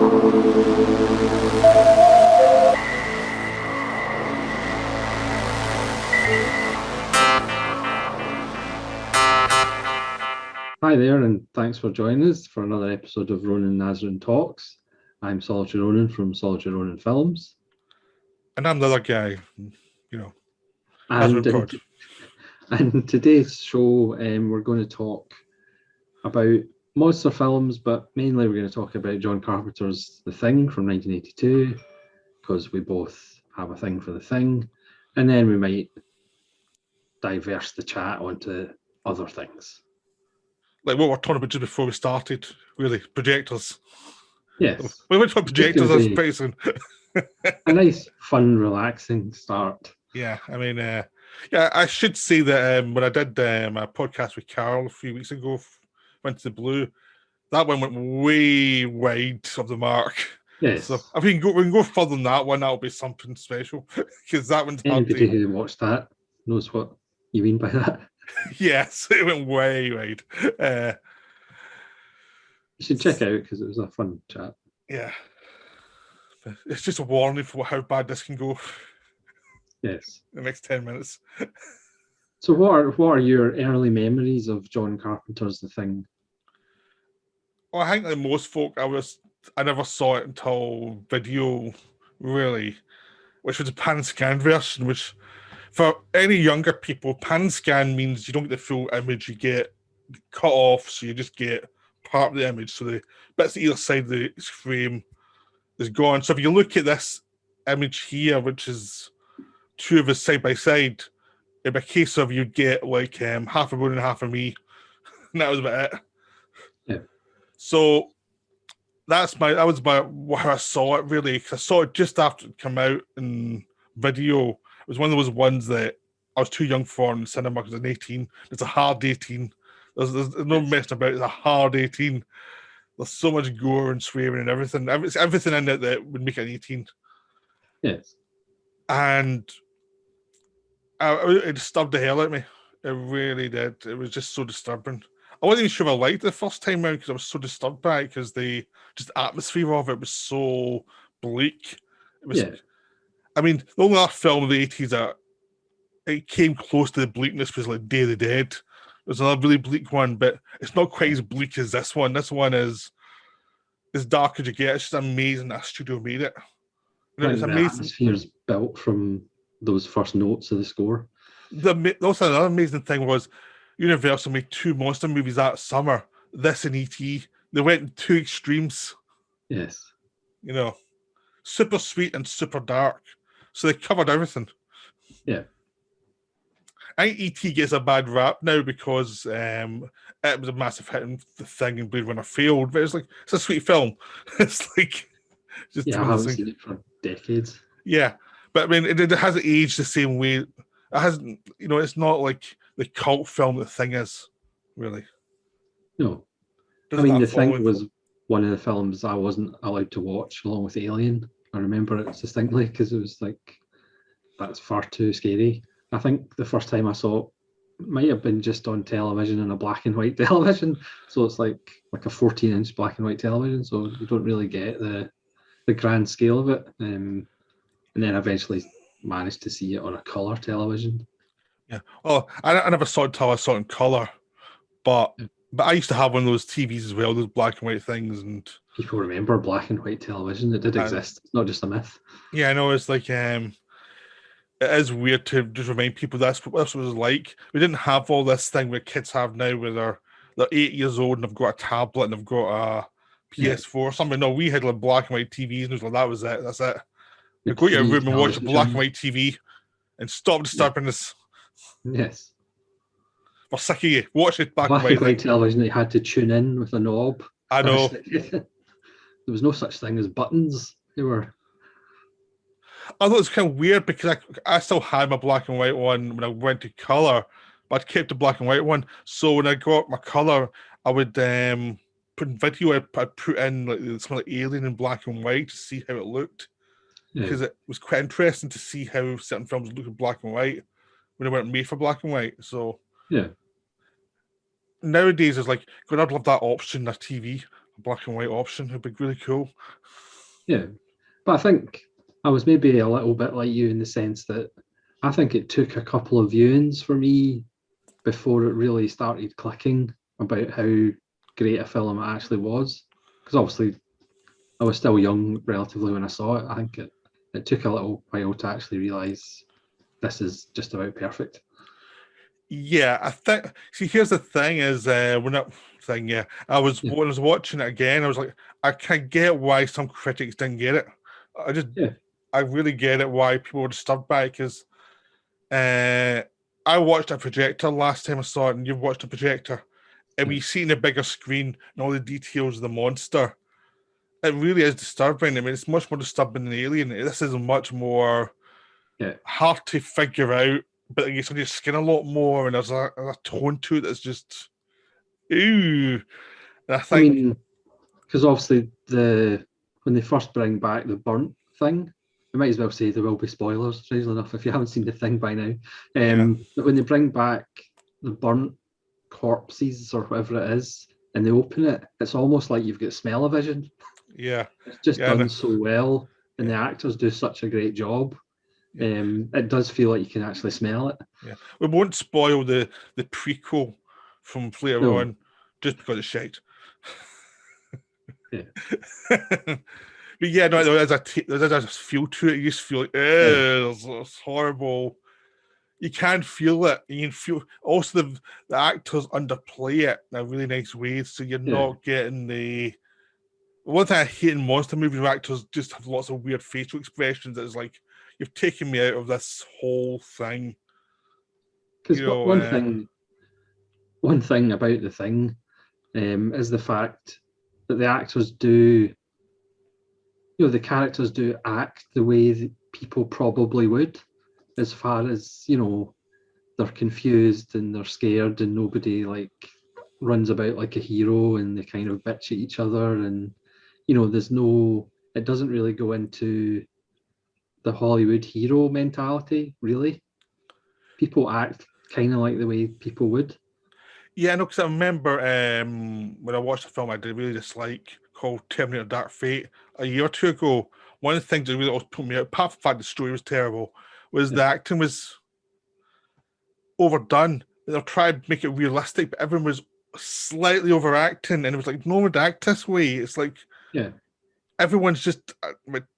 Hi there, and thanks for joining us for another episode of Ronan Nazarene Talks. I'm Solitary Ronan from Solitary Ronan Films. And I'm the other guy, And in today's show, we're going to talk about monster films, but mainly we're going to talk about John Carpenter's The Thing from 1982, because we both have a thing for The Thing. And then we might diverse the chat onto other things. Like what we were talking about just before we started, really, projectors. Yes. We went for projectors, that's pretty soon. A nice, fun, relaxing start. Yeah, I mean, I should say that when I did a podcast with Carl a few weeks ago, Went to the Blue, that one went way wide of the mark. Yes. So if we can go further than that one, that'll be something special, because that one's hard to... Anybody who watched that knows what you mean by that. Yes, it went way wide. You should check out because it was a fun chat. Yeah. It's just a warning for how bad this can go. Yes. The next 10 minutes. So what are your early memories of John Carpenter's The Thing? Well, I think like most folk, I never saw it until video, really, which was a pan scan version, which for any younger people, pan scan means you don't get the full image, you get cut off, so you just get part of the image. So the bits either side of the frame is gone. So if you look at this image here, which is two of us side by side, it'd be a case of you'd get like half of Ronan and half of me, and that was about it. Yeah. So that was how I saw it, really, because I saw it just after it came out in video. It was one of those ones that I was too young for in the cinema because I was 18. It's a hard 18. There's no messing about. It's a hard 18. There's so much gore and swearing and everything. Everything in it that would make it an 18. Yes. And it disturbed the hell out of me. It really did. It was just so disturbing. I wasn't even sure I liked it the first time around because I was so disturbed by it, because the atmosphere of it was so bleak. It was. Yeah. I mean, the only other film of the 80s that it came close to the bleakness was like Day of the Dead. There's another really bleak one, but it's not quite as bleak as this one. This one is as dark as you get. It's just amazing that a studio made it. It's amazing. The atmosphere's built from those first notes of the score. Also, another amazing thing was Universal made two monster movies that summer. This and E.T. They went in two extremes. Yes. Super sweet and super dark. So they covered everything. Yeah. I think E.T. gets a bad rap now because it was a massive hit and The Thing and Blade Runner failed, but it's a sweet film. It's like just I haven't seen it for decades. Yeah, but I mean, it hasn't aged the same way. It hasn't, it's not like the cult film The Thing is, really. No. I mean, The Thing was one of the films I wasn't allowed to watch along with Alien. I remember it distinctly because it was like, that's far too scary. I think the first time I saw it might have been just on television on a black and white television. So it's like a 14-inch black and white television. So you don't really get the grand scale of it. And then eventually managed to see it on a colour television. Yeah. Oh, I never saw it until I saw it in colour. But I used to have one of those TVs as well, those black and white things. And people remember black and white television. It did exist. It's not just a myth. Yeah, I know. It's like... it is weird to just remind people that's what it was like. We didn't have all this thing that kids have now where they're 8 years old and they've got a tablet and they've got a PS4 or something. No, we had like black and white TVs and it was like, that was it. That's it. You go to your room and watch a black and white TV and stop disturbing us. Yes. We're sick of you. Watch it black and white television that you had to tune in with a knob. I know. There was no such thing as buttons. They were... I thought it was kind of weird because I still had my black and white one when I went to colour, but I kept the black and white one. So when I got my colour, I would put in video, I'd put in like something like Alien in black and white to see how it looked. Because it was quite interesting to see how certain films look in black and white when they weren't made for black and white. So yeah. Nowadays, it's like, God, I'd love that option, a TV. a black and white option. It'd be really cool. Yeah, but I think I was maybe a little bit like you in the sense that I think it took a couple of viewings for me before it really started clicking about how great a film it actually was. Because obviously I was still young relatively when I saw it. I think it took a little while to actually realise this is just about perfect. Yeah, I think. See, here's the thing: is we're not saying. Yeah, when I was watching it again, I was like, I can get why some critics didn't get it. I really get it why people were disturbed by it because I watched a projector last time I saw it, and you've watched a projector, and when you see in a bigger screen and all the details of the monster, it really is disturbing. I mean, it's much more disturbing than Alien. This is much more hard to figure out, but it gets under your skin a lot more, and there's a tone to it that's just ooh. And I mean, because obviously when they first bring back the burnt thing, I might as well say there will be spoilers, strangely enough, if you haven't seen the thing by now. But when they bring back the burnt corpses or whatever it is, and they open it, it's almost like you've got smell-o-vision. Yeah. It's just done so well, and the actors do such a great job. It does feel like you can actually smell it. Yeah. We won't spoil the prequel from later on just because it's shite. Yeah. But yeah, no, there's a feel to it. You just feel like, it's horrible. You can feel it. You can feel also the actors underplay it in a really nice way, so you're not getting the one thing I hate in monster movies where actors just have lots of weird facial expressions. It's like you've taken me out of this whole thing. Because one thing about the thing is the fact that the actors do, the characters do act the way that people probably would, as far as, they're confused and they're scared and nobody runs about like a hero and they kind of bitch at each other, and it doesn't really go into the Hollywood hero mentality, really. People act kind of like the way people would. Yeah, no, because I remember when I watched a film I did really dislike called Terminator Dark Fate a year or two ago. One of the things that really always put me out, apart from the fact the story was terrible, was the acting was overdone. They're trying to make it realistic, but everyone was slightly overacting, and it was like, no one would act this way. It's like, everyone's just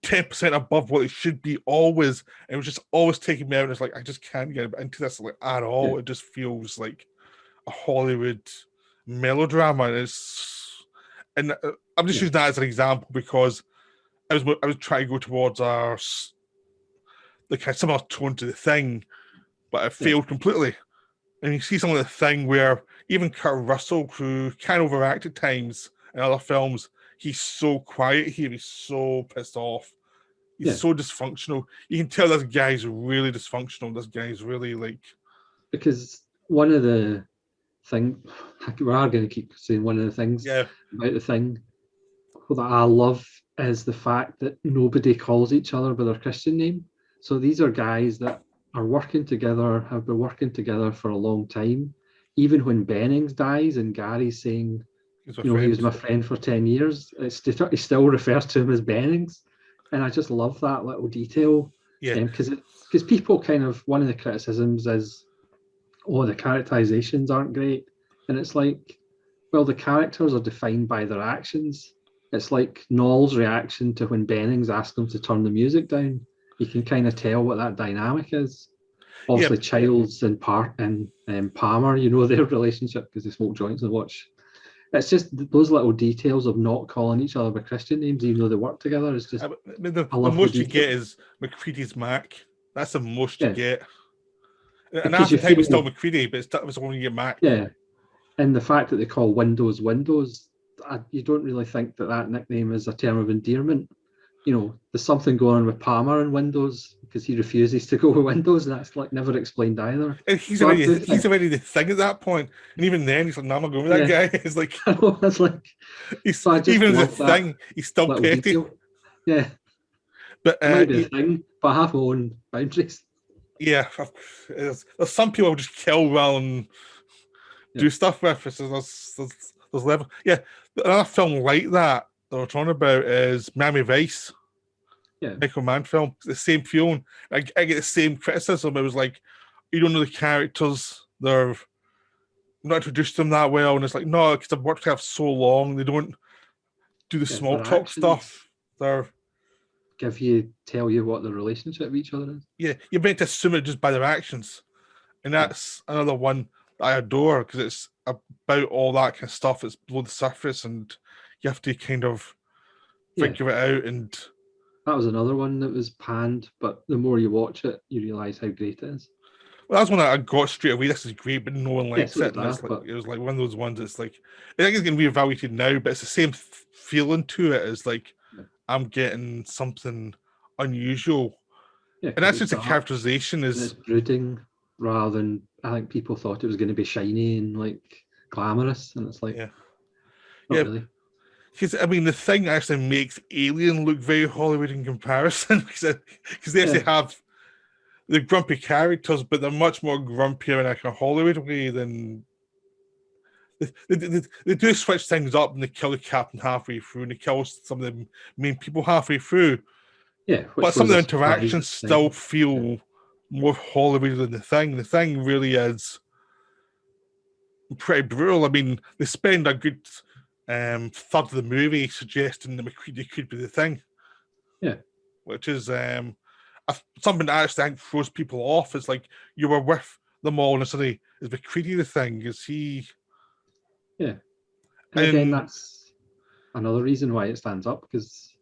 10% above what it should be always, and it was just always taking me out, and it's like, I just can't get into this at all. It just feels like a Hollywood melodrama. And I'm just using that as an example because I was trying to go towards the kind of similar tone to The Thing, but it failed completely. And you see some of The Thing where even Kurt Russell, who can overact at times in other films, he's so quiet here. He's so pissed off. He's so dysfunctional. You can tell this guy's really dysfunctional. This guy's really because one of the things we are going to keep saying one of the things about The Thing that I love is the fact that nobody calls each other by their Christian name. So these are guys that are working together, have been working together for a long time. Even when Bennings dies and Gary's saying, he was my friend for 10 years, he still refers to him as Bennings. And I just love that little detail. Because people kind of, one of the criticisms is, the characterizations aren't great. And it's like, well, the characters are defined by their actions. It's like Noel's reaction to when Bennings asked him to turn the music down. You can kind of tell what that dynamic is. Obviously, Childs and Palmer, their relationship because they smoke joints and watch. It's just those little details of not calling each other by Christian names, even though they work together. It's just the most you get is McCready's Mac. That's the most you get. And half the time it's still McCready, but it's only you get Mac. Yeah, and the fact that they call Windows, you don't really think that nickname is a term of endearment. There's something going on with Palmer and Windows because he refuses to go with Windows, and that's never explained either. And he's already the thing at that point, and even then he's like, "No, I'm not going with that guy." It's like, that's like, even the thing, he's still petty. Detail. Yeah, but it might be a thing, but I have my own boundaries. Yeah, there's some people who just kill well and do stuff with. There's level. Yeah, Another film like that we're talking about is Miami Vice. Yeah. Michael Mann film. It's the same feeling. I get the same criticism. It was like, you don't know the characters. They're not introduced them that well. And it's like, no, because I've worked with so long. They don't do the small talk stuff. They're tell you what the relationship with each other is. Yeah, you're meant to assume it just by their actions. And that's another one that I adore, because it's about all that kind of stuff. It's below the surface, and you have to kind of figure it out. And that was another one that was panned, but the more you watch it, you realise how great it is. Well, that's one I got straight away. This is great, but no one likes it. And it was like one of those ones that's like, I think it's going to be evaluated now, but it's the same feeling to it as like, I'm getting something unusual. And that's just the characterization is... It's brooding rather than, I think people thought it was going to be shiny and like glamorous, and it's like, not really. Because I mean, The Thing actually makes Alien look very Hollywood in comparison, because they actually have the grumpy characters, but they're much more grumpier in a Hollywood way than... They do switch things up, and they kill the captain halfway through, and they kill some of the main people halfway through. Yeah, but some of the interactions still feel more Hollywood than The Thing. The Thing really is pretty brutal. I mean, they spend a good third of the movie suggesting that McCready could be The Thing. Yeah. Which is something that actually I think throws people off. It's like, you were with them all, and suddenly, is McCready The Thing? Is he... Yeah. And again, that's another reason why it stands up, because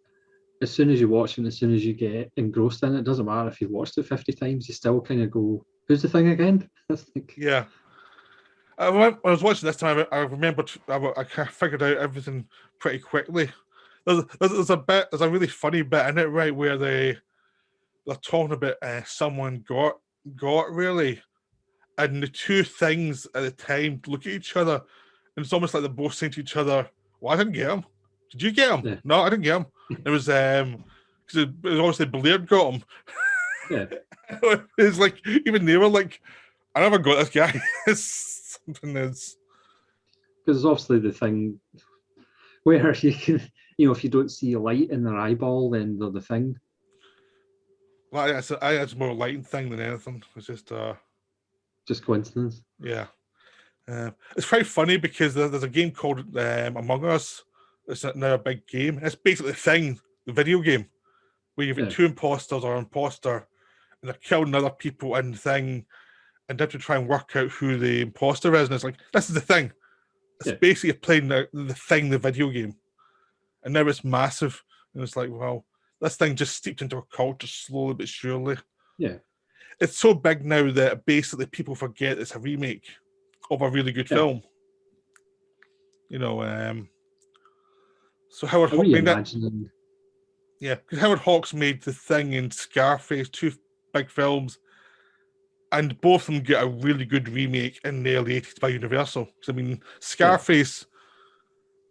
as soon as you watch it, as soon as you get engrossed in it, it doesn't matter if you've watched it 50 times, you still kind of go, who's The Thing again? Yeah. When I was watching this time, I remembered, I figured out everything pretty quickly. There's a really funny bit in it, right, where they're talking about someone got really, and the two things at the time look at each other, and it's almost like they're both saying to each other, well, I didn't get him. Did you get him? Yeah. No, I didn't get him. It was because it was obviously Blair got him. Yeah. It's like, even they were like, I never got this guy. Something is... Because obviously the thing where you can, if you don't see a light in their eyeball, then they're The Thing. Well, it's more a lighting thing than anything. It's just coincidence. Yeah. It's quite funny because there's a game called Among Us. It's now a big game. It's basically The Thing, the video game, where you've got two imposters or an imposter, and they're killing other people in the Thing, and they have to try and work out who the imposter is. And it's like, this is The Thing. It's basically playing the Thing, the video game. And now it's massive. And it's like, well, this thing just steeped into a culture slowly but surely. Yeah. It's so big now that basically people forget it's a remake of a really good film. So Howard Hawks because Howard Hawks made The Thing and Scarface, two big films, and both of them get a really good remake in the early 80s by Universal. Because I mean, Scarface,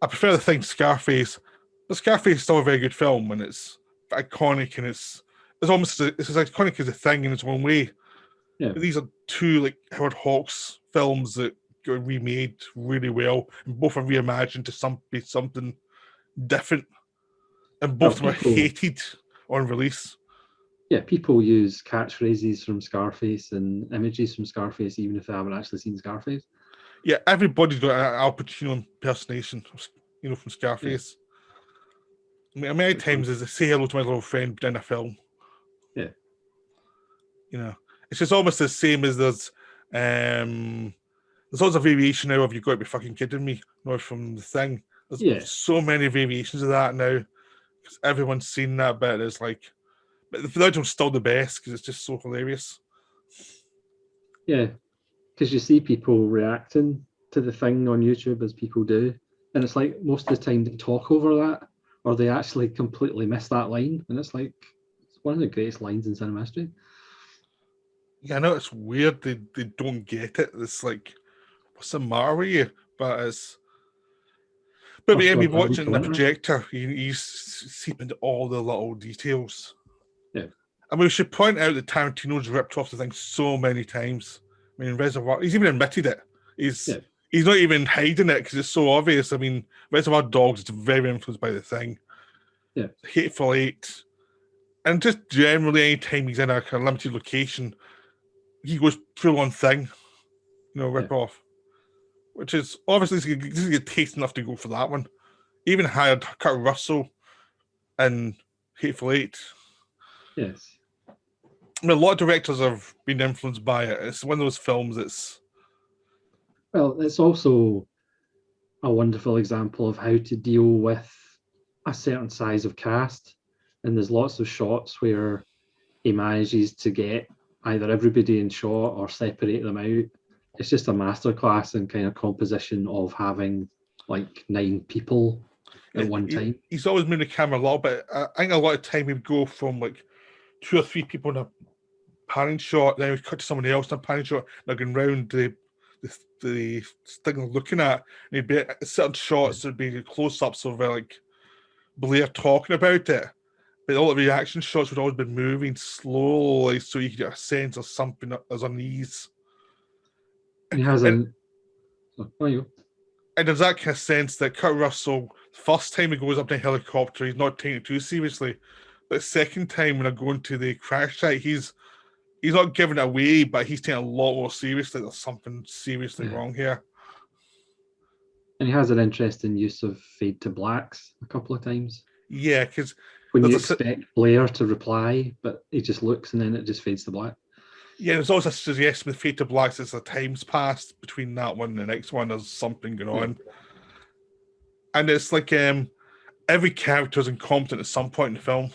I prefer The Thing to Scarface, but Scarface is still a very good film, and it's iconic, and it's almost as iconic as The Thing in its own way. Yeah. But these are two like Howard Hawks films that got remade really well, and both are reimagined to be something different, and both of them are hated on release. Yeah, people use catchphrases from Scarface and images from Scarface even if they haven't actually seen Scarface. Yeah, everybody's got an Al Pacino impersonation, from Scarface. I mean, how many times is it say hello to my little friend in a film? Yeah. It's just almost the same as there's lots of variation now of "You've got to be fucking kidding me," from The Thing. There's so many variations of that now because everyone's seen that bit. It's like, but the original's still the best because it's just so hilarious. Yeah, because you see people reacting to The Thing on YouTube as people do, and it's like most of the time they talk over that or they actually completely miss that line, and it's like it's one of the greatest lines in cinema history. Yeah, I know it's weird they don't get it. It's like, what's the matter with you? But me watching the projector, you seep into all the little details. Yeah. I mean, we should point out that Tarantino's ripped off The Thing so many times. I mean, Reservoir, he's even admitted it. He's he's not even hiding it because it's so obvious. I mean, Reservoir Dogs is very influenced by The Thing. Yeah. Hateful Eight. And just generally, anytime he's in a kind of limited location, he goes full on Thing, rip off. Which is obviously this is a taste enough to go for that one. Even hired Kurt Russell in Hateful Eight. Yes. I mean, a lot of directors have been influenced by it. It's one of those films that's... Well, it's also a wonderful example of how to deal with a certain size of cast. And there's lots of shots where he manages to get either everybody in shot or separate them out. It's just a masterclass in kind of composition of having like 9 people at one time. He's always moving the camera a little bit. I think a lot of time we'd go from like 2 or 3 people in a panning shot, then we'd cut to somebody else in a panning shot, and going round the thing they're looking at, and it'd be certain shots, there'd be close-ups of like Blair talking about it, but all the reaction shots would always be moving slowly so you could get a sense of something that was unease. He has and there's that kind of sense that Kurt Russell, first time he goes up in a helicopter, he's not taking it too seriously, but the second time when I go into the crash site, he's not giving it away, but he's taking it a lot more seriously. There's something seriously wrong here. And he has an interesting use of fade to blacks a couple of times. Yeah, because when you expect Blair to reply, but he just looks and then it just fades to black. Yeah, there's also a suggestion with fade to blacks as the time's passed between that one and the next one. There's something going on. And it's like every character is incompetent at some point in the film.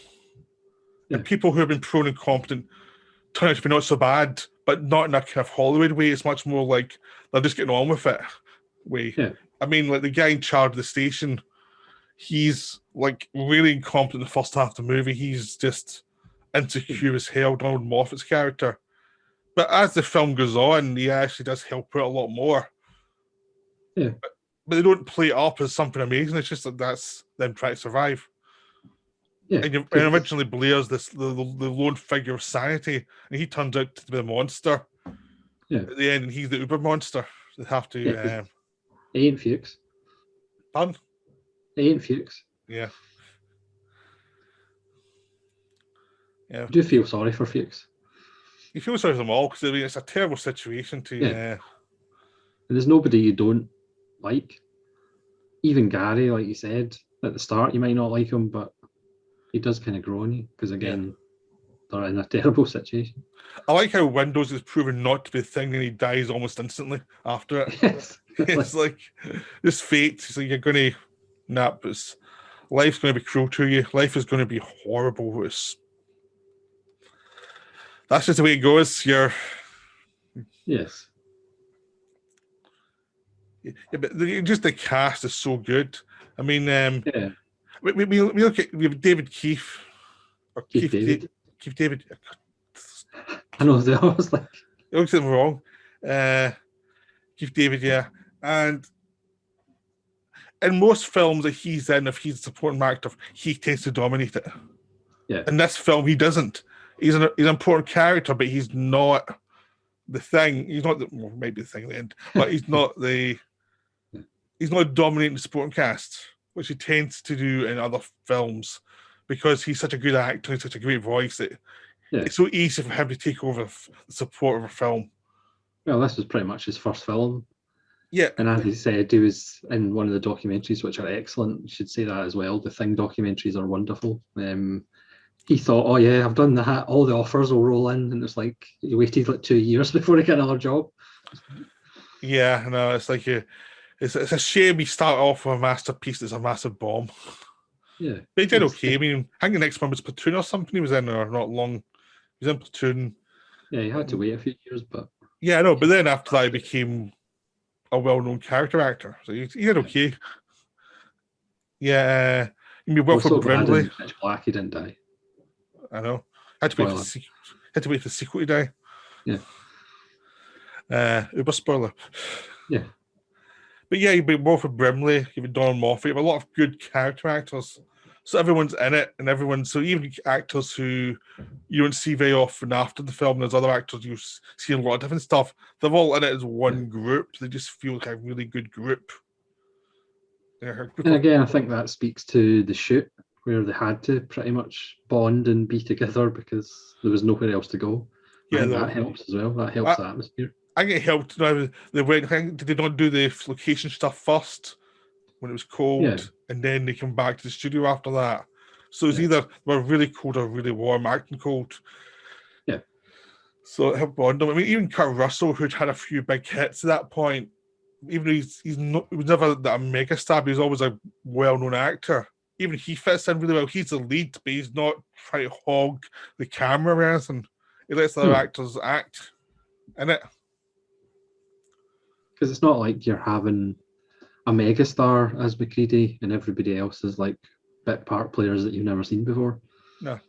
Yeah. And people who have been proven incompetent turn out to be not so bad, but not in a kind of Hollywood way. It's much more like they're just getting on with it way. Yeah. I mean, like the guy in charge of the station, he's like really incompetent in the first half of the movie. He's just insecure as hell, Donald Moffat's character. But as the film goes on, he actually does help out a lot more. Yeah. But they don't play it up as something amazing. It's just that that's them trying to survive. Yeah. And originally Blair's the lone figure of sanity, and he turns out to be a monster. Yeah. At the end, and he's the uber monster. They have to. He ain't Fuchs. Pardon? He ain't Fuchs. Yeah. Yeah. I do feel sorry for Fuchs. You feel sorry for them all because I mean, it's a terrible situation to. And there's nobody you don't like. Even Gary, like you said at the start, you might not like him, but he does kind of grow on you because again, they're in a terrible situation. I like how Windows is proven not to be the thing, and he dies almost instantly after it. Yes. It's like this fate. It's like you're going to life's going to be cruel to you. Life is going to be horrible. That's just the way it goes. Yes. Yeah, but just the cast is so good. I mean, we look at we have David Keith or Keith David. Keith David. I know they always like. It looks like I'm wrong. Keith David, yeah, and in most films that he's in, if he's a supporting actor, he tends to dominate it. Yeah. In this film, he doesn't. He's an important character, but he's not the thing. He's not maybe the thing at the end, but he's not he's not dominating the supporting cast, which he tends to do in other films because he's such a good actor, he's such a great voice that it's so easy for him to take over the support of a film. Well, this was pretty much his first film. Yeah. And as he said, he was in one of the documentaries, which are excellent. You should say that as well. The Thing documentaries are wonderful. He thought, oh yeah, I've done that. All the offers will roll in. And it's like, he waited like 2 years before he got another job. Yeah, no, it's like it's a shame he started off with a masterpiece that's a massive bomb. Yeah. But he did okay. I mean, I think the next one was Platoon or something he was in, or not long. He was in Platoon. Yeah, he had to wait a few years, but... Yeah, I know, but then after that he became a well-known character actor. So he did okay. Yeah, he worked for Brimley. Pitch Black, he didn't die. I know. Had to wait for the sequel to die. Yeah. Uber spoiler. Yeah. But yeah, you've been more for Brimley, you've been Donald Moffat, you have a lot of good character actors. So everyone's in it, and so even actors who you don't see very often after the film, there's other actors you see a lot of different stuff. They're all in it as one group. They just feel like a really good group. And again, I think that speaks to the shoot, where they had to pretty much bond and be together because there was nowhere else to go. I think that helps as well. That helps the atmosphere. I think it helped. They went. Did they not do the location stuff first when it was cold, and then they come back to the studio after that? So it's either they were really cold or really warm, acting cold. Yeah. So it helped bond them. I mean, even Kurt Russell, who'd had a few big hits at that point, even though he was never a mega star, but he's always a well-known actor. Even he fits in really well. He's the lead, but he's not trying to hog the camera or anything. He lets the other actors act in it. Because it's not like you're having a megastar as McCready and everybody else is like bit part players that you've never seen before. No. I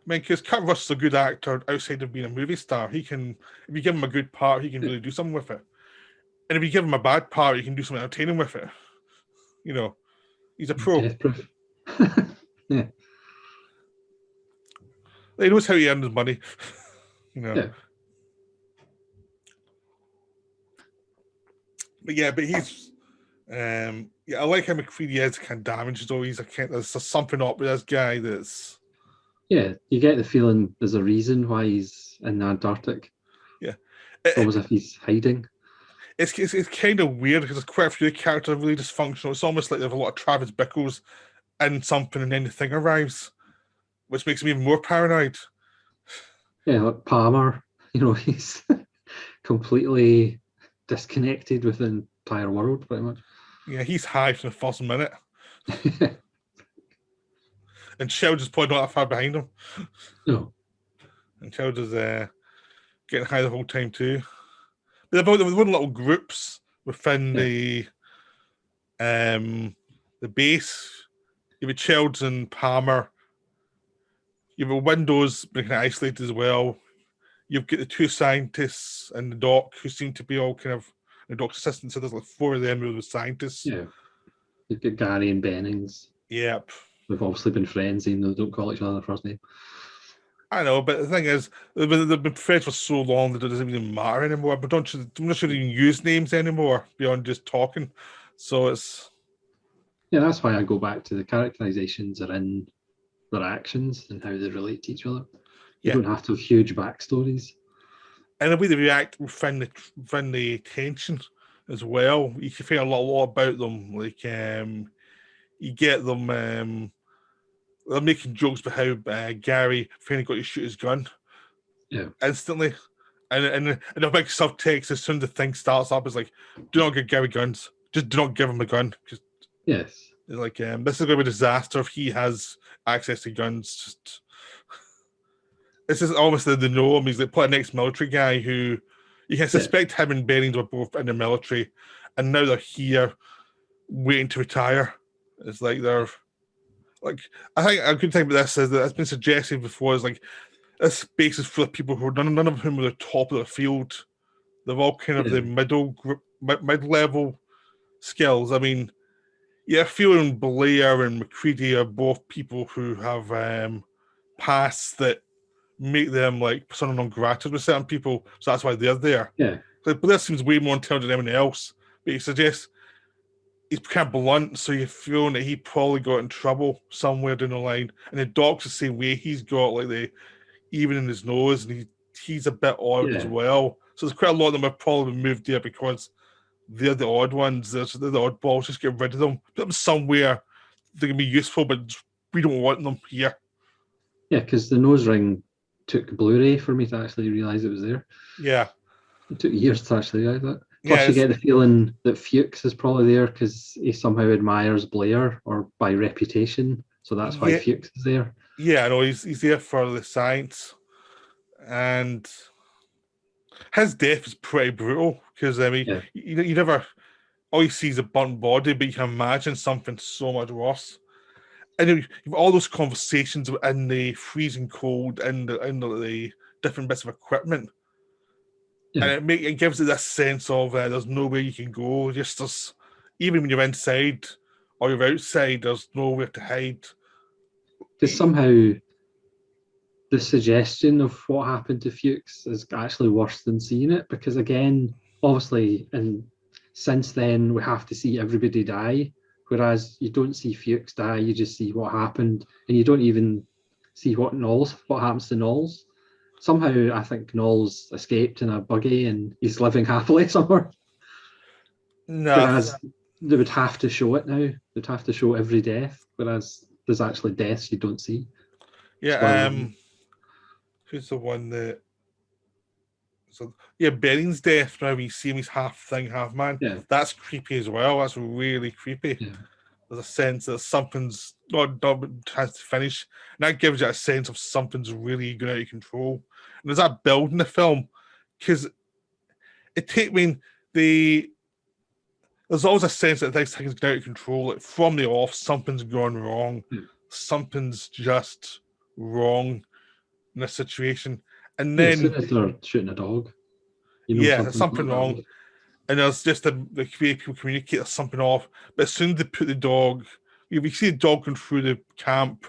mean, because Kurt Russell's a good actor outside of being a movie star. He can, if you give him a good part, he can really do something with it. And if you give him a bad part, he can do something entertaining with it. You know, he's a pro. Death-proof. Yeah. He knows how he earns his money. You know. Yeah. But he's I like how McCready is kind of damaged though. There's something up with this guy that's you get the feeling there's a reason why he's in the Antarctic. Yeah. It's almost as if he's hiding. It's kind of weird because there's quite a few characters really dysfunctional. It's almost like there's a lot of Travis Bickles in something and then the thing arrives, which makes me even more paranoid. Yeah, like Palmer, he's completely disconnected with the entire world, pretty much. Yeah, he's high from the first minute. And Sheldon's probably not that far behind him. No. And Sheldon's getting high the whole time too. But they're one little groups within the base. You have Sheldon and Palmer. You have Windows being isolated as well. You've got the two scientists and the doc who seem to be all kind of the doc's assistants. So there's like four of them who are the scientists. Yeah. You've got Gary and Bennings. Yep. We've obviously been friends, even though they don't call each other their first name. I know, but the thing is, they've been friends for so long that it doesn't even matter anymore. But I'm not sure they even use names anymore beyond just talking. So it's... Yeah, that's why I go back to the characterizations are in their actions and how they relate to each other. You don't have to have huge backstories. And the way they react within the tension as well. You can feel a lot about them. Like, you get them... they're making jokes about how Gary finally got to shoot his gun. Yeah. Instantly. And a big subtext as soon as the thing starts up is like, do not give Gary guns. Just do not give him a gun. Yes. It's like, this is going to be a disaster if he has access to guns. This is almost the know him. He's like an ex-military guy who you can suspect him and Bennings were both in the military, and now they're here waiting to retire. It's like they're like, I think a good thing about this is that it's been suggested before is like this base is full of people who none of whom are the top of the field. They're all kind of the middle group, mid-level skills. I mean, Phil and Blair and McCready are both people who have pasts that make them like persona non grata with certain people, so that's why they're there. Yeah. Like, Blair seems way more intelligent than anyone else, but he suggests he's kind of blunt, so you feel that he probably got in trouble somewhere down the line. And the doc's the same way. He's got like even in his nose, and he's a bit odd as well. So there's quite a lot of them have probably moved there because they're the odd ones. They're the oddballs. Just get rid of them. Put them somewhere they can be useful, but we don't want them here. Yeah, because the nose ring took Blu-ray for me to actually realise it was there. Yeah. It took years to actually realise that. Plus, you get the feeling that Fuchs is probably there because he somehow admires Blair or by reputation. So that's why Fuchs is there. Yeah, I know. He's there for the science. And his death is pretty brutal because, I mean, you never... All you see is a burnt body, but you can imagine something so much worse. And you have all those conversations in the freezing cold and the different bits of equipment. Yeah. And it gives it this sense of there's nowhere you can go. Even when you're inside or you're outside, there's nowhere to hide. because somehow the suggestion of what happened to Fuchs is actually worse than seeing it, because again, obviously, and since then we have to see everybody die, whereas you don't see Fuchs die, you just see what happened, and you don't even see what happens to Knowles. Somehow I think Knowles escaped in a buggy and he's living happily somewhere. No. Whereas they would have to show it now. They'd have to show every death, whereas there's actually deaths you don't see. Yeah, who's the one that... So yeah, Bering's death now, we see him, he's half thing, half man. Yeah. That's creepy as well. That's really creepy. Yeah. There's a sense that something's not has to finish. And that gives you a sense of something's really going out of control. And there's that build in the film, because there's always a sense that things going out of control. Like from the off, something's gone wrong. Something's just wrong in a situation. And then as soon as they're shooting a dog, there's something wrong. And there's just the way people communicate, there's something off. But as soon as they put the dog, we see the dog going through the camp,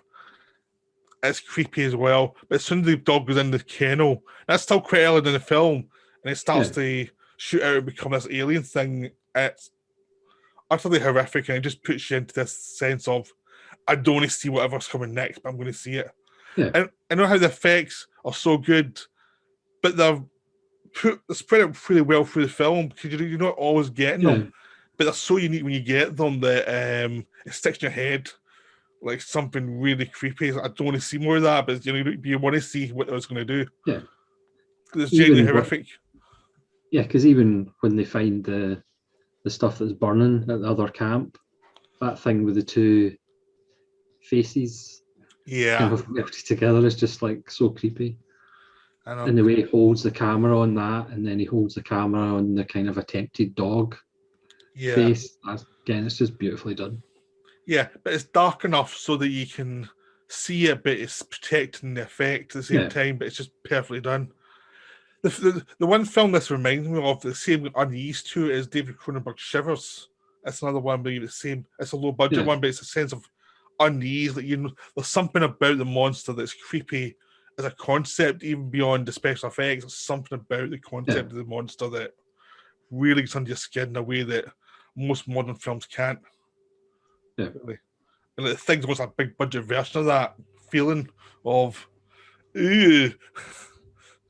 it's creepy as well. But as soon as the dog goes in the kennel, that's still quite early in the film, and it starts to shoot out and become this alien thing. It's utterly horrific, and it just puts you into this sense of, I don't want to see whatever's coming next, but I'm going to see it. Yeah. And I know how the effects are so good, but they're spread out really well through the film, because you're not always getting them, but they're so unique when you get them that it sticks in your head like something really creepy. I don't want to see more of that, but you want to see what I was going to do. Yeah, it's genuinely horrific. Yeah, because even when they find the stuff that's burning at the other camp, that thing with the two faces, kind of melted together, is just like so creepy. And the way he holds the camera on that, and then he holds the camera on the kind of attempted dog face. Again, it's just beautifully done. Yeah, but it's dark enough so that you can see it, but it's protecting the effect at the same time, but it's just perfectly done. The one film this reminds me of, the same unease to it, is David Cronenberg's Shivers. That's another one where it's a low budget one, but it's a sense of unease. That there's something about the monster that's creepy as a concept, even beyond the special effects. There's something about the concept of the monster that really gets under your skin in a way that most modern films can't. Yeah. Really. And the thing's almost a big budget version of that feeling of, ooh.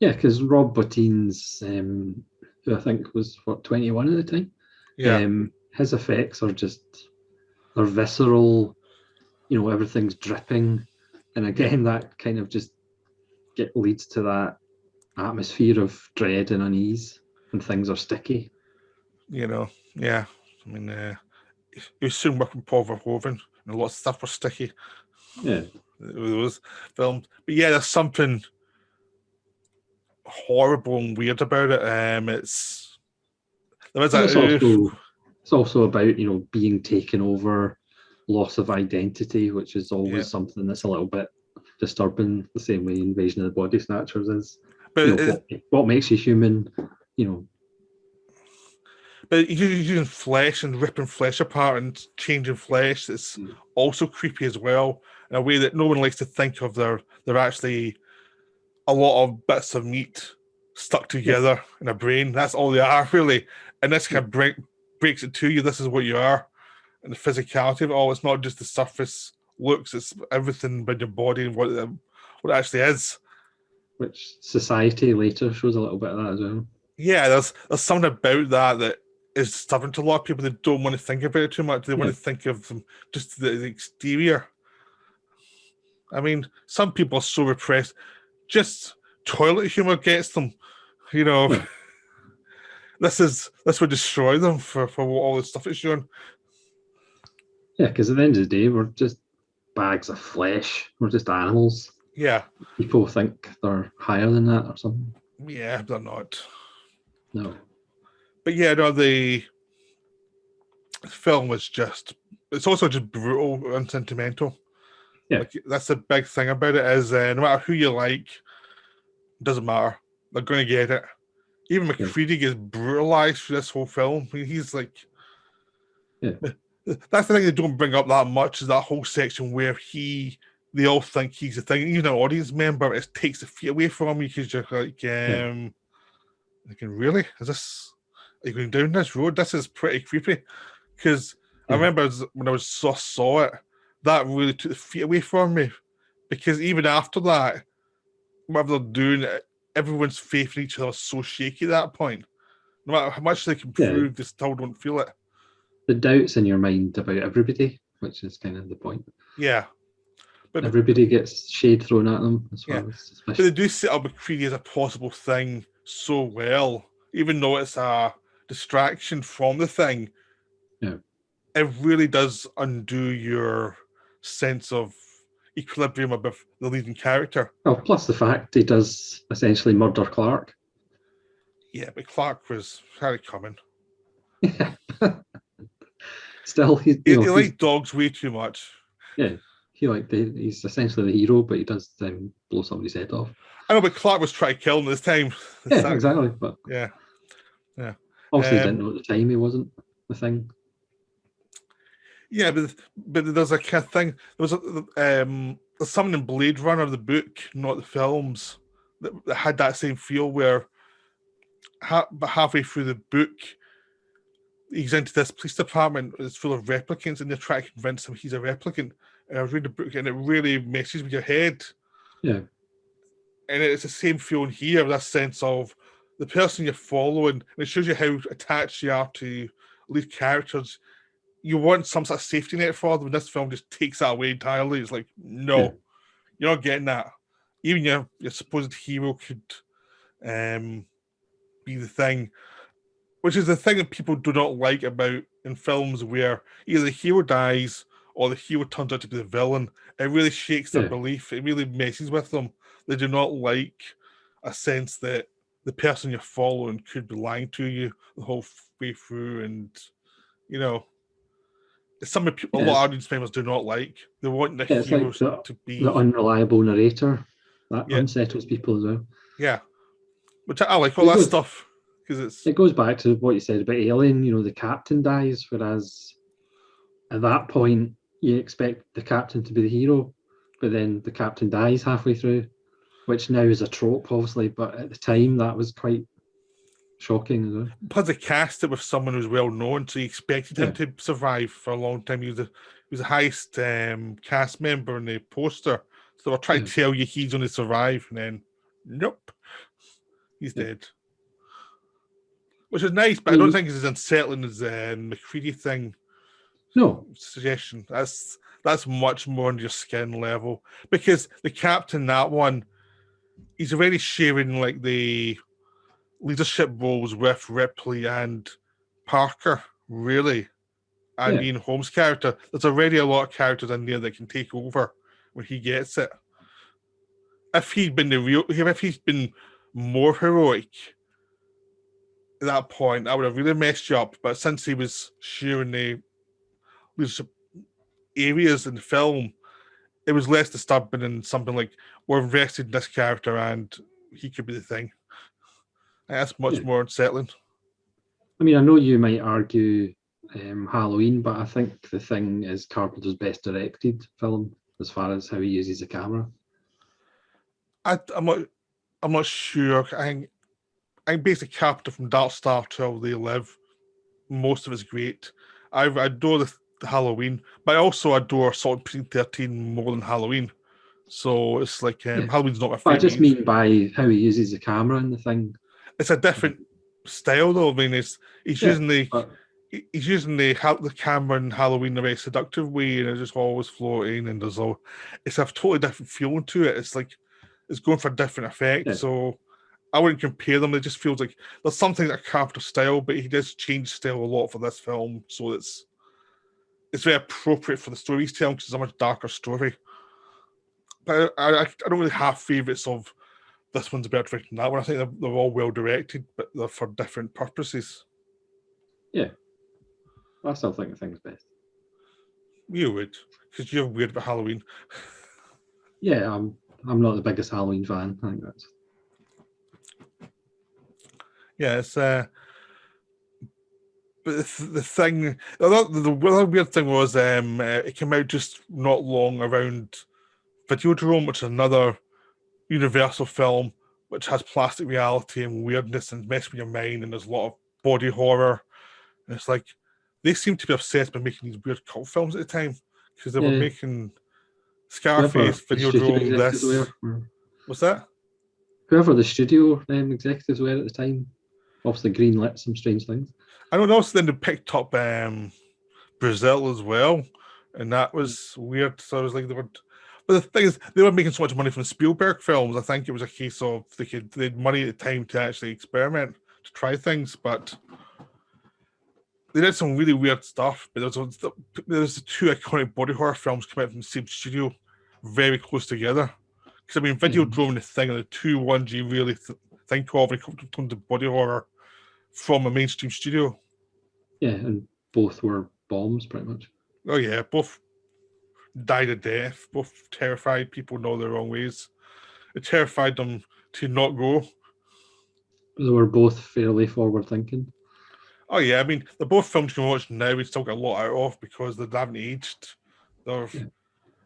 Yeah, because Rob Bottin's, who I think was 21 at the time. His effects are they're visceral. Everything's dripping, and again that kind of just leads to that atmosphere of dread and unease, and things are sticky. I mean, he was soon working with Paul Verhoeven, and a lot of stuff was sticky. Yeah, those films, but there's something horrible and weird about it. It's also about being taken over, loss of identity, which is always something that's a little bit disturbing, the same way Invasion of the Body Snatchers is. But what makes you human, But using flesh and ripping flesh apart and changing flesh, it's also creepy as well, in a way that no one likes to think of. They're actually a lot of bits of meat stuck together in a brain. That's all they are, really. And this kind of breaks it to you. This is what you are. And the physicality of it all, it's not just the surface looks, it's everything about your body and what it actually is. Which society later shows a little bit of that as well. Yeah, there's something about that is stubborn to a lot of people. They don't want to think about it too much. They want to think of them just the exterior. I mean, some people are so repressed. Just toilet humor gets them. This would destroy them for all the stuff it's showing. Yeah, because at the end of the day, we're just bags of flesh. We're just animals. Yeah. People think they're higher than that or something. Yeah, they're not. No. But the film is it's also just brutal and sentimental. Yeah. That's the big thing about it, is no matter who you like, doesn't matter. They're going to get it. Even McCready gets brutalized for this whole film. I mean, he's like... Yeah. That's the thing they don't bring up that much, is that whole section where he they all think he's the thing. Even an audience member, it takes the feet away from you because you're like, thinking, really? Are you going down this road? This is pretty creepy. Because I remember when I saw it, that really took the feet away from me. Because even after that, whatever they're doing, everyone's faith in each other is so shaky at that point. No matter how much they can prove, they still don't feel it. The doubt's in your mind about everybody, which is kind of the point. Yeah. But everybody gets shade thrown at them as far as suspicion. But they do set up McCready as a possible thing so well, even though it's a distraction from the thing. Yeah. It really does undo your sense of equilibrium about the leading character. Oh, plus the fact he does essentially murder Clark. Yeah, but Clark had it coming. Still, he liked dogs way too much. Yeah, he's essentially the hero, but he does then blow somebody's head off. I know, but Clark was trying to kill him this time. Yeah, exactly. But yeah. Obviously, didn't know at the time he wasn't the thing. Yeah, but there's a kind of thing. There was there's something in Blade Runner, the book, not the films, that had that same feel where, but halfway through the book, he's into this police department. It's full of replicants, and they're trying to convince him he's a replicant. And I was reading the book, and it really messes with your head. Yeah. And it's the same feeling here, that sense of the person you're following, and it shows you how attached you are to lead characters. You want some sort of safety net for them, and this film just takes that away entirely. It's like, no, you're not getting that. Even your supposed hero could be the thing, which is the thing that people do not like about in films where either the hero dies or the hero turns out to be the villain. It really shakes their belief. It really messes with them. They do not like a sense that the person you're following could be lying to you the whole way through, and it's something a lot of audience members do not like. They want the heroes to be the unreliable narrator. That unsettles people as well. Yeah, which I like all that stuff because it goes back to what you said about Alien. The captain dies, whereas at that point you expect the captain to be the hero, but then the captain dies halfway through, which now is a trope, obviously, but at the time that was quite shocking as well. Plus, they cast it with someone who's well known, so you expected him to survive for a long time. He was the highest cast member in the poster, so they'll try to tell you he's going to survive, and then nope, he's dead. Which is nice, but I don't think it's as unsettling as the McCready thing. No suggestion. That's much more on your skin level, because the captain, that one, he's already sharing like the leadership roles with Ripley and Parker, really, and Ian Holmes' character. There's already a lot of characters in there that can take over when he gets it. If he'd been if he's been more heroic at that point, that would have really messed you up. But since he was sharing the leadership areas in the film, it was less disturbing than something like, we're invested in this character and he could be the thing. And that's much more unsettling. I mean, I know you might argue Halloween, but I think The Thing is Carpenter's best directed film as far as how he uses the camera. I'm not sure. I think basically Carpenter from Dark Star Till They Live, most of it's great. I adore the Halloween, but I also adore Salt and 13 more than Halloween. So it's like Halloween's not my favorite. I just mean by how he uses the camera in The Thing. It's a different style, though. I mean, he's using the camera in Halloween in a very seductive way, and it's just always floating, and it's a totally different feeling to it. It's like it's going for a different effect. Yeah. So I wouldn't compare them. It just feels like there's something that Carpenter style, but he does change style a lot for this film, so it's very appropriate for the story he's telling, because it's a much darker story. But I don't really have favourites of this one's better directed than that one. I think they're all well directed, but they're for different purposes. Yeah. I still think The Thing's best. You would, because you're weird about Halloween. Yeah, I'm not the biggest Halloween fan. I think that's... Yeah, it's... but the thing... The weird thing was it came out just not long around Videodrome, which is another Universal film which has plastic reality and weirdness and mess with your mind, and there's a lot of body horror. And it's like they seem to be obsessed by making these weird cult films at the time, because they were making Scarface, Videodrome, this. What's that? Whoever the studio executives were at the time, obviously greenlit some strange things. I don't know. So then they picked up Brazil as well, and that was weird. So I was like, but the thing is, they were making so much money from Spielberg films. I think it was a case of they had money at the time to actually experiment, to try things, but they did some really weird stuff. But there's two iconic body horror films coming out from the same studio, very close together. Because I mean, Videodrome and The Thing are the two ones you really think of when it comes to body horror from a mainstream studio. Yeah, and both were bombs, pretty much. Oh yeah, both died a death. Both terrified people in all the wrong ways. It terrified them to not go. They were both fairly forward-thinking. Oh yeah, I mean, they're both films you can watch now. We still get a lot out of because they haven't aged. They're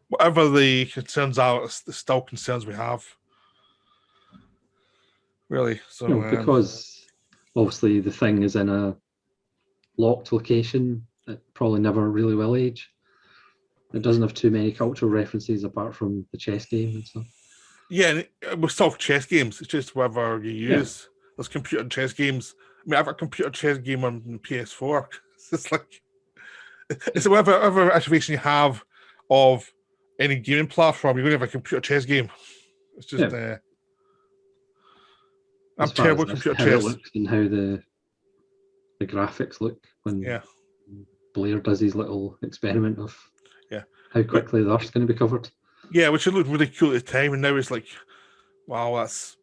whatever the concerns are, it's still concerns we have. Really, so because obviously The Thing is in a locked location, it probably never really will age. It doesn't have too many cultural references apart from the chess game and stuff. Yeah, and we still have chess games. It's just whatever you use. Yeah. There's computer chess games. I mean, I've got a computer chess game on PS4. It's like it's whatever activation you have of any gaming platform, you're going to have a computer chess game. It's just I'm terrible at computer chess. How it looks and how the graphics look when Blair does his little experiment of how quickly the Earth's going to be covered. Yeah, which it looked really cool at the time, and now it's like, wow, that's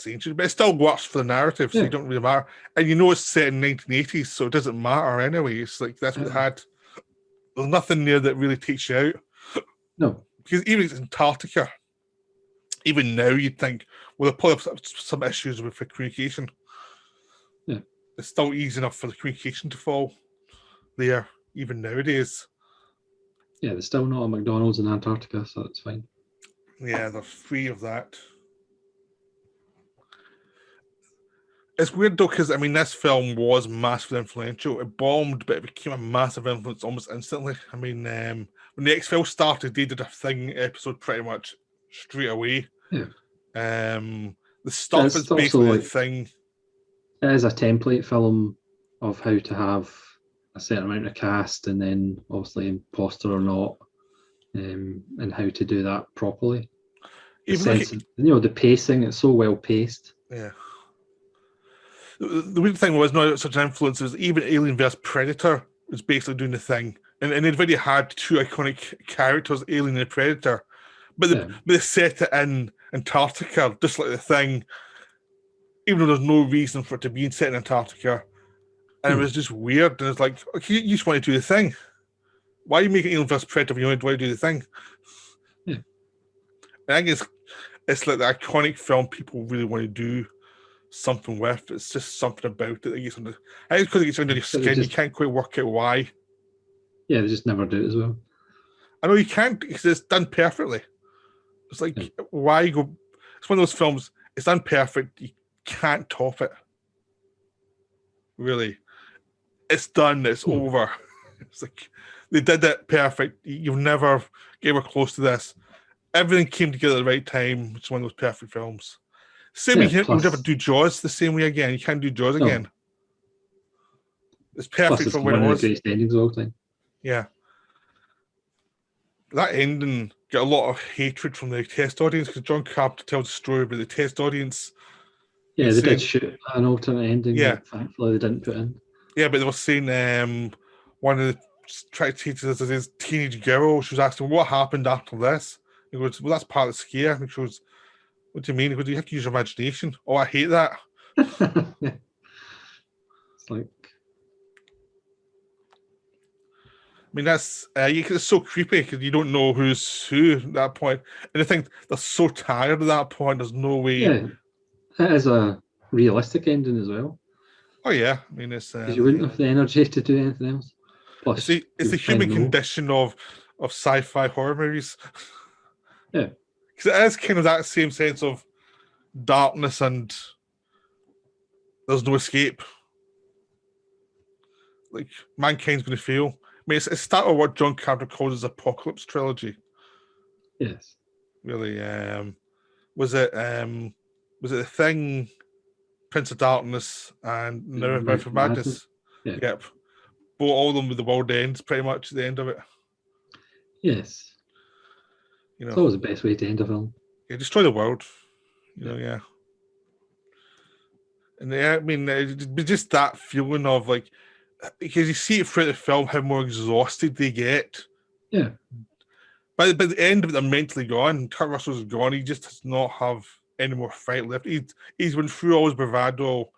ancient, but it still works for the narrative, so you don't really matter. And you know it's set in 1980s, so it doesn't matter anyway. It's like that's what it had. There's nothing there that really takes you out. No. Because even if it's Antarctica, even now you'd think, well, they'll probably have some issues with the communication. Yeah. It's still easy enough for the communication to fall there, even nowadays. Yeah, there's still not a McDonald's in Antarctica, so that's fine. Yeah, they're free of that. It's weird though, because I mean, this film was massively influential. It bombed, but it became a massive influence almost instantly. I mean, when the X-Files started, they did a Thing episode pretty much straight away. Yeah. The stuff is basically the Thing. It is a template film of how to have a certain amount of cast, and then obviously imposter or not, and how to do that properly. The pacing, it's so well paced. Yeah. The weird thing was not such an influence as even Alien vs Predator was basically doing the Thing, and the video had two iconic characters, Alien and Predator, but they set it in Antarctica just like the Thing, even though there's no reason for it to be set in Antarctica, and it was just weird. And it's like, okay, you just want to do the Thing. Why are you making Alien vs Predator if you want to do the Thing? Yeah. And I think it's like the iconic film people really want to do something with. It's just something about it that gets under. I think because it gets under your skin, you can't quite work out why. Yeah, they just never do it as well. I know you can't because it's done perfectly. It's like why go? It's one of those films. It's done perfect. You can't top it. Really, it's done. It's over. It's like they did it perfect. You've never get close to this. Everything came together at the right time. It's one of those perfect films. Same way you would never do Jaws the same way again. You can't do Jaws again. It's perfect for when it was. Greatest endings of all time. Yeah. That ending got a lot of hatred from the test audience because John Carpenter tells a story about the test audience. Yeah, they did shoot an alternate ending that thankfully they didn't put in. Yeah, but they were saying one of the teachers is his teenage girl. She was asking, what happened after this? He goes, well, that's part of the scare. And she goes, what do you mean? He goes, you have to use your imagination. Oh, I hate that. It's like... I mean, that's it's so creepy because you don't know who's who at that point. And I think they're so tired at that point, there's no way... Yeah, it is a realistic ending as well. Oh, yeah. I mean, it's... Because you wouldn't have the energy to do anything else. Plus, it's the human condition of sci-fi horror movies. Yeah, Because it is kind of that same sense of darkness and there's no escape. Like, mankind's going to fail. I mean, it's start of what John Carpenter calls his apocalypse trilogy. Yes. Really. Was it The Thing, Prince of Darkness, and Now Mouth of Madness? Yeah. Yep. But all of them with the world ends pretty much at the end of it. Yes. You know, it's always the best way to end a film. Yeah, destroy the world. You know, yeah. And yeah, I mean, just that feeling of like, because you see it throughout the film how more exhausted they get. Yeah. By the end of it, they're mentally gone. Kurt Russell's gone. He just does not have any more fight left. He's went through all his bravado,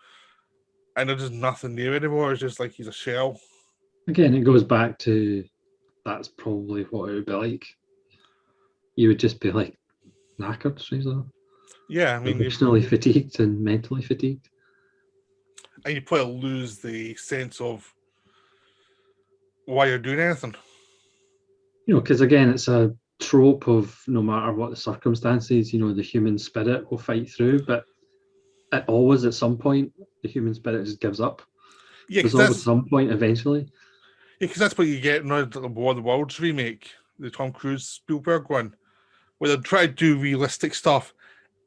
and there's just nothing there anymore. It's just like he's a shell. Again, it goes back to that's probably what it would be like. You would just be like knackered, strangely. Yeah, I mean, emotionally fatigued and mentally fatigued. And you probably lose the sense of why you're doing anything. You know, because again, it's a trope of no matter what the circumstances, you know, the human spirit will fight through, but it always at some point the human spirit just gives up. Yeah, there's always some point eventually. Yeah, because that's what you get in the War of the Worlds remake, the Tom Cruise Spielberg one, where they try to do realistic stuff,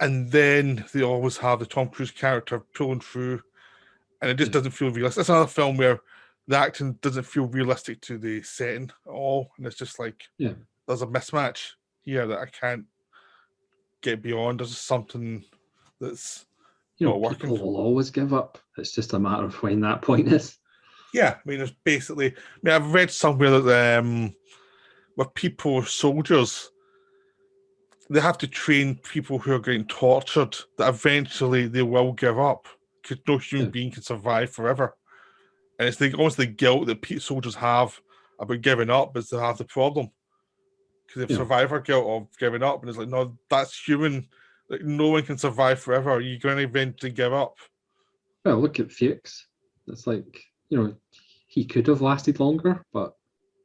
and then they always have the Tom Cruise character pulling through, and it just doesn't feel realistic. That's another film where the acting doesn't feel realistic to the setting at all, and it's just like there's a mismatch here that I can't get beyond. There's something that's not working. People will always give up. It's just a matter of when that point is. Yeah, I mean, it's basically. I mean, I've read somewhere that where people, soldiers, they have to train people who are getting tortured. That eventually they will give up because no human being can survive forever. And it's almost the guilt that soldiers have about giving up is they have the problem. Because they have survivor guilt of giving up. And it's like, no, that's human. Like, no one can survive forever. You're going to eventually give up. Well, look at Fuchs. It's like, you know, he could have lasted longer, but...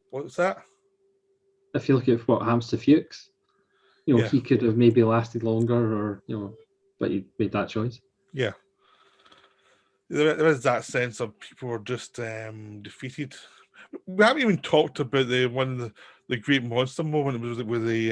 What's that? If you look at what happens to Fuchs, you know, he could have maybe lasted longer or, you know, but he made that choice. Yeah. There is that sense of people are just defeated. We haven't even talked about the great monster moment with the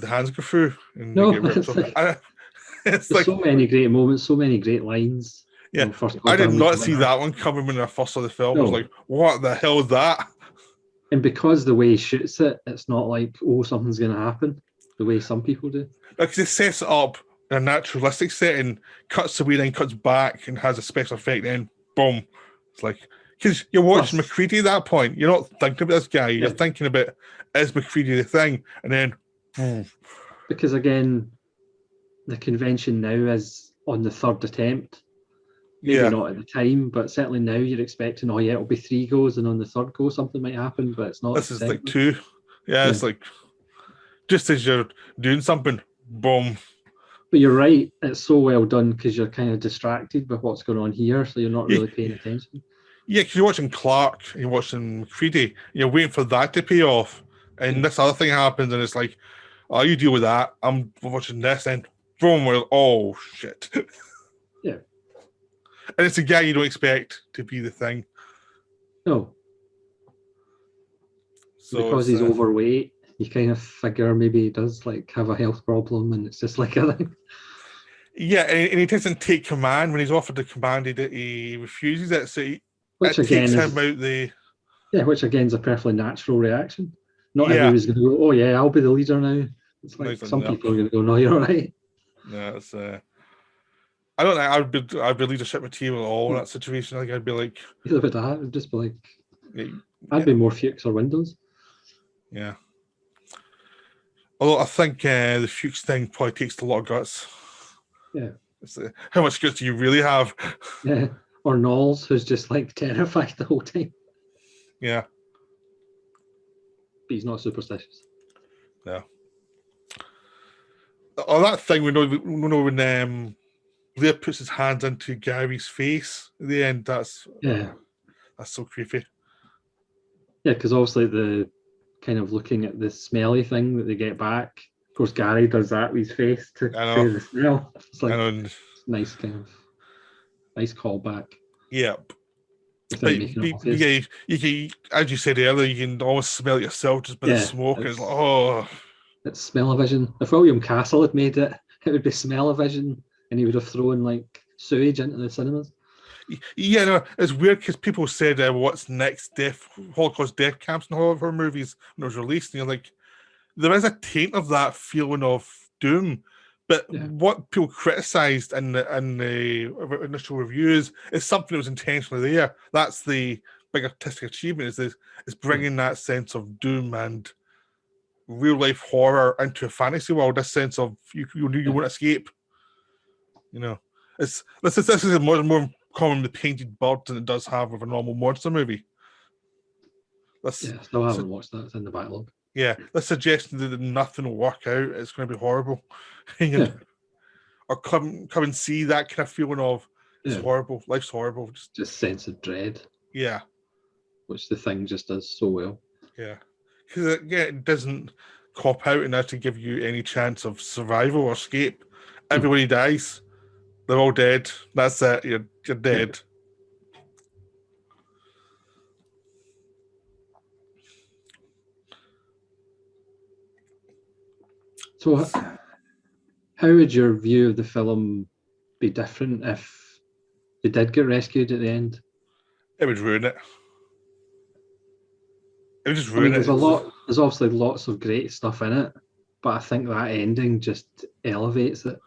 hands go through. And no, there's like, so many great moments, so many great lines. Yeah, you know, I did not see that one coming when I first saw the film. I was like, what the hell is that? And because the way he shoots it, it's not like, oh, something's going to happen, the way some people do. Because it sets it up in a naturalistic setting, cuts away, then cuts back, and has a special effect, and boom. It's like, because you're watching McCready at that point. You're not thinking about this guy. You're thinking about, is McCready the thing? And then, boom. Because again, the convention now is on the third attempt. Maybe not at the time, but certainly now you're expecting, oh yeah, it'll be 3 goes, and on the third go something might happen, but it's not. This is like 2. Yeah, it's like, just as you're doing something, boom. But you're right, it's so well done because you're kind of distracted with what's going on here, so you're not really paying attention. Yeah, because you're watching Clark, and you're watching McCready, and you're waiting for that to pay off, and this other thing happens, and it's like, oh, you deal with that, I'm watching this, and boom, we're oh, shit. Yeah. And it's a guy you don't expect to be the thing. No. So because he's overweight, you kind of figure maybe he does like have a health problem, and it's just like a thing. Yeah, and he doesn't take command when he's offered the command. He refuses it, so which again takes him out the. Yeah, which again is a perfectly natural reaction. Not everybody's going to go, "Oh yeah, I'll be the leader now." It's like some people are going to go, "No, you're right." Yeah, it's. I don't think I'd be leadership material at all in that situation. I think I'd be like. Either would I. I'd just be like. I'd be more Fuchs or Windows. Yeah. Although I think the Fuchs thing probably takes a lot of guts. Yeah. It's, how much guts do you really have? Yeah. Or Knowles, who's just like terrified the whole time. Yeah. But he's not superstitious. No. Oh, that thing we know when Blair puts his hands into Gary's face at the end, that's so creepy. Yeah, because obviously the kind of looking at the smelly thing that they get back course, Gary does that with his face to I say know. the smell. It's like And it's nice nice callback yeah, without but making it obvious. yeah, you can, as you said earlier, you can almost smell it yourself just by the Yeah, smoke. And it's like, oh, it's smell-o-vision. If William Castle had made it, it would be smell-o-vision, and he would have thrown like sewage into the cinemas. yeah. No, it's weird because people said, "What's next? Holocaust death camps and horror movies" when it was released, and you're like, there is a taint of that feeling of doom. But Yeah. what people criticised in the initial reviews is something that was intentionally there. That's the big artistic achievement, is bringing that sense of doom and real life horror into a fantasy world. This sense of you won't escape. You know, this is more common with painted birds than it does have with a normal monster movie. Still haven't watched that. It's in the backlog. Yeah, the suggestion that nothing will work out, it's going to be horrible. Or come and see that kind of feeling of it's horrible, life's horrible. Just sense of dread. Yeah. Which the Thing just does so well. Yeah. Because it doesn't cop out and actually give you any chance of survival or escape. Everybody dies. They're all dead. That's it. You're dead. So how would your view of the film be different if they did get rescued at the end? It would ruin it. It would just ruin it. There's obviously lots of great stuff in it, but I think that ending just elevates it.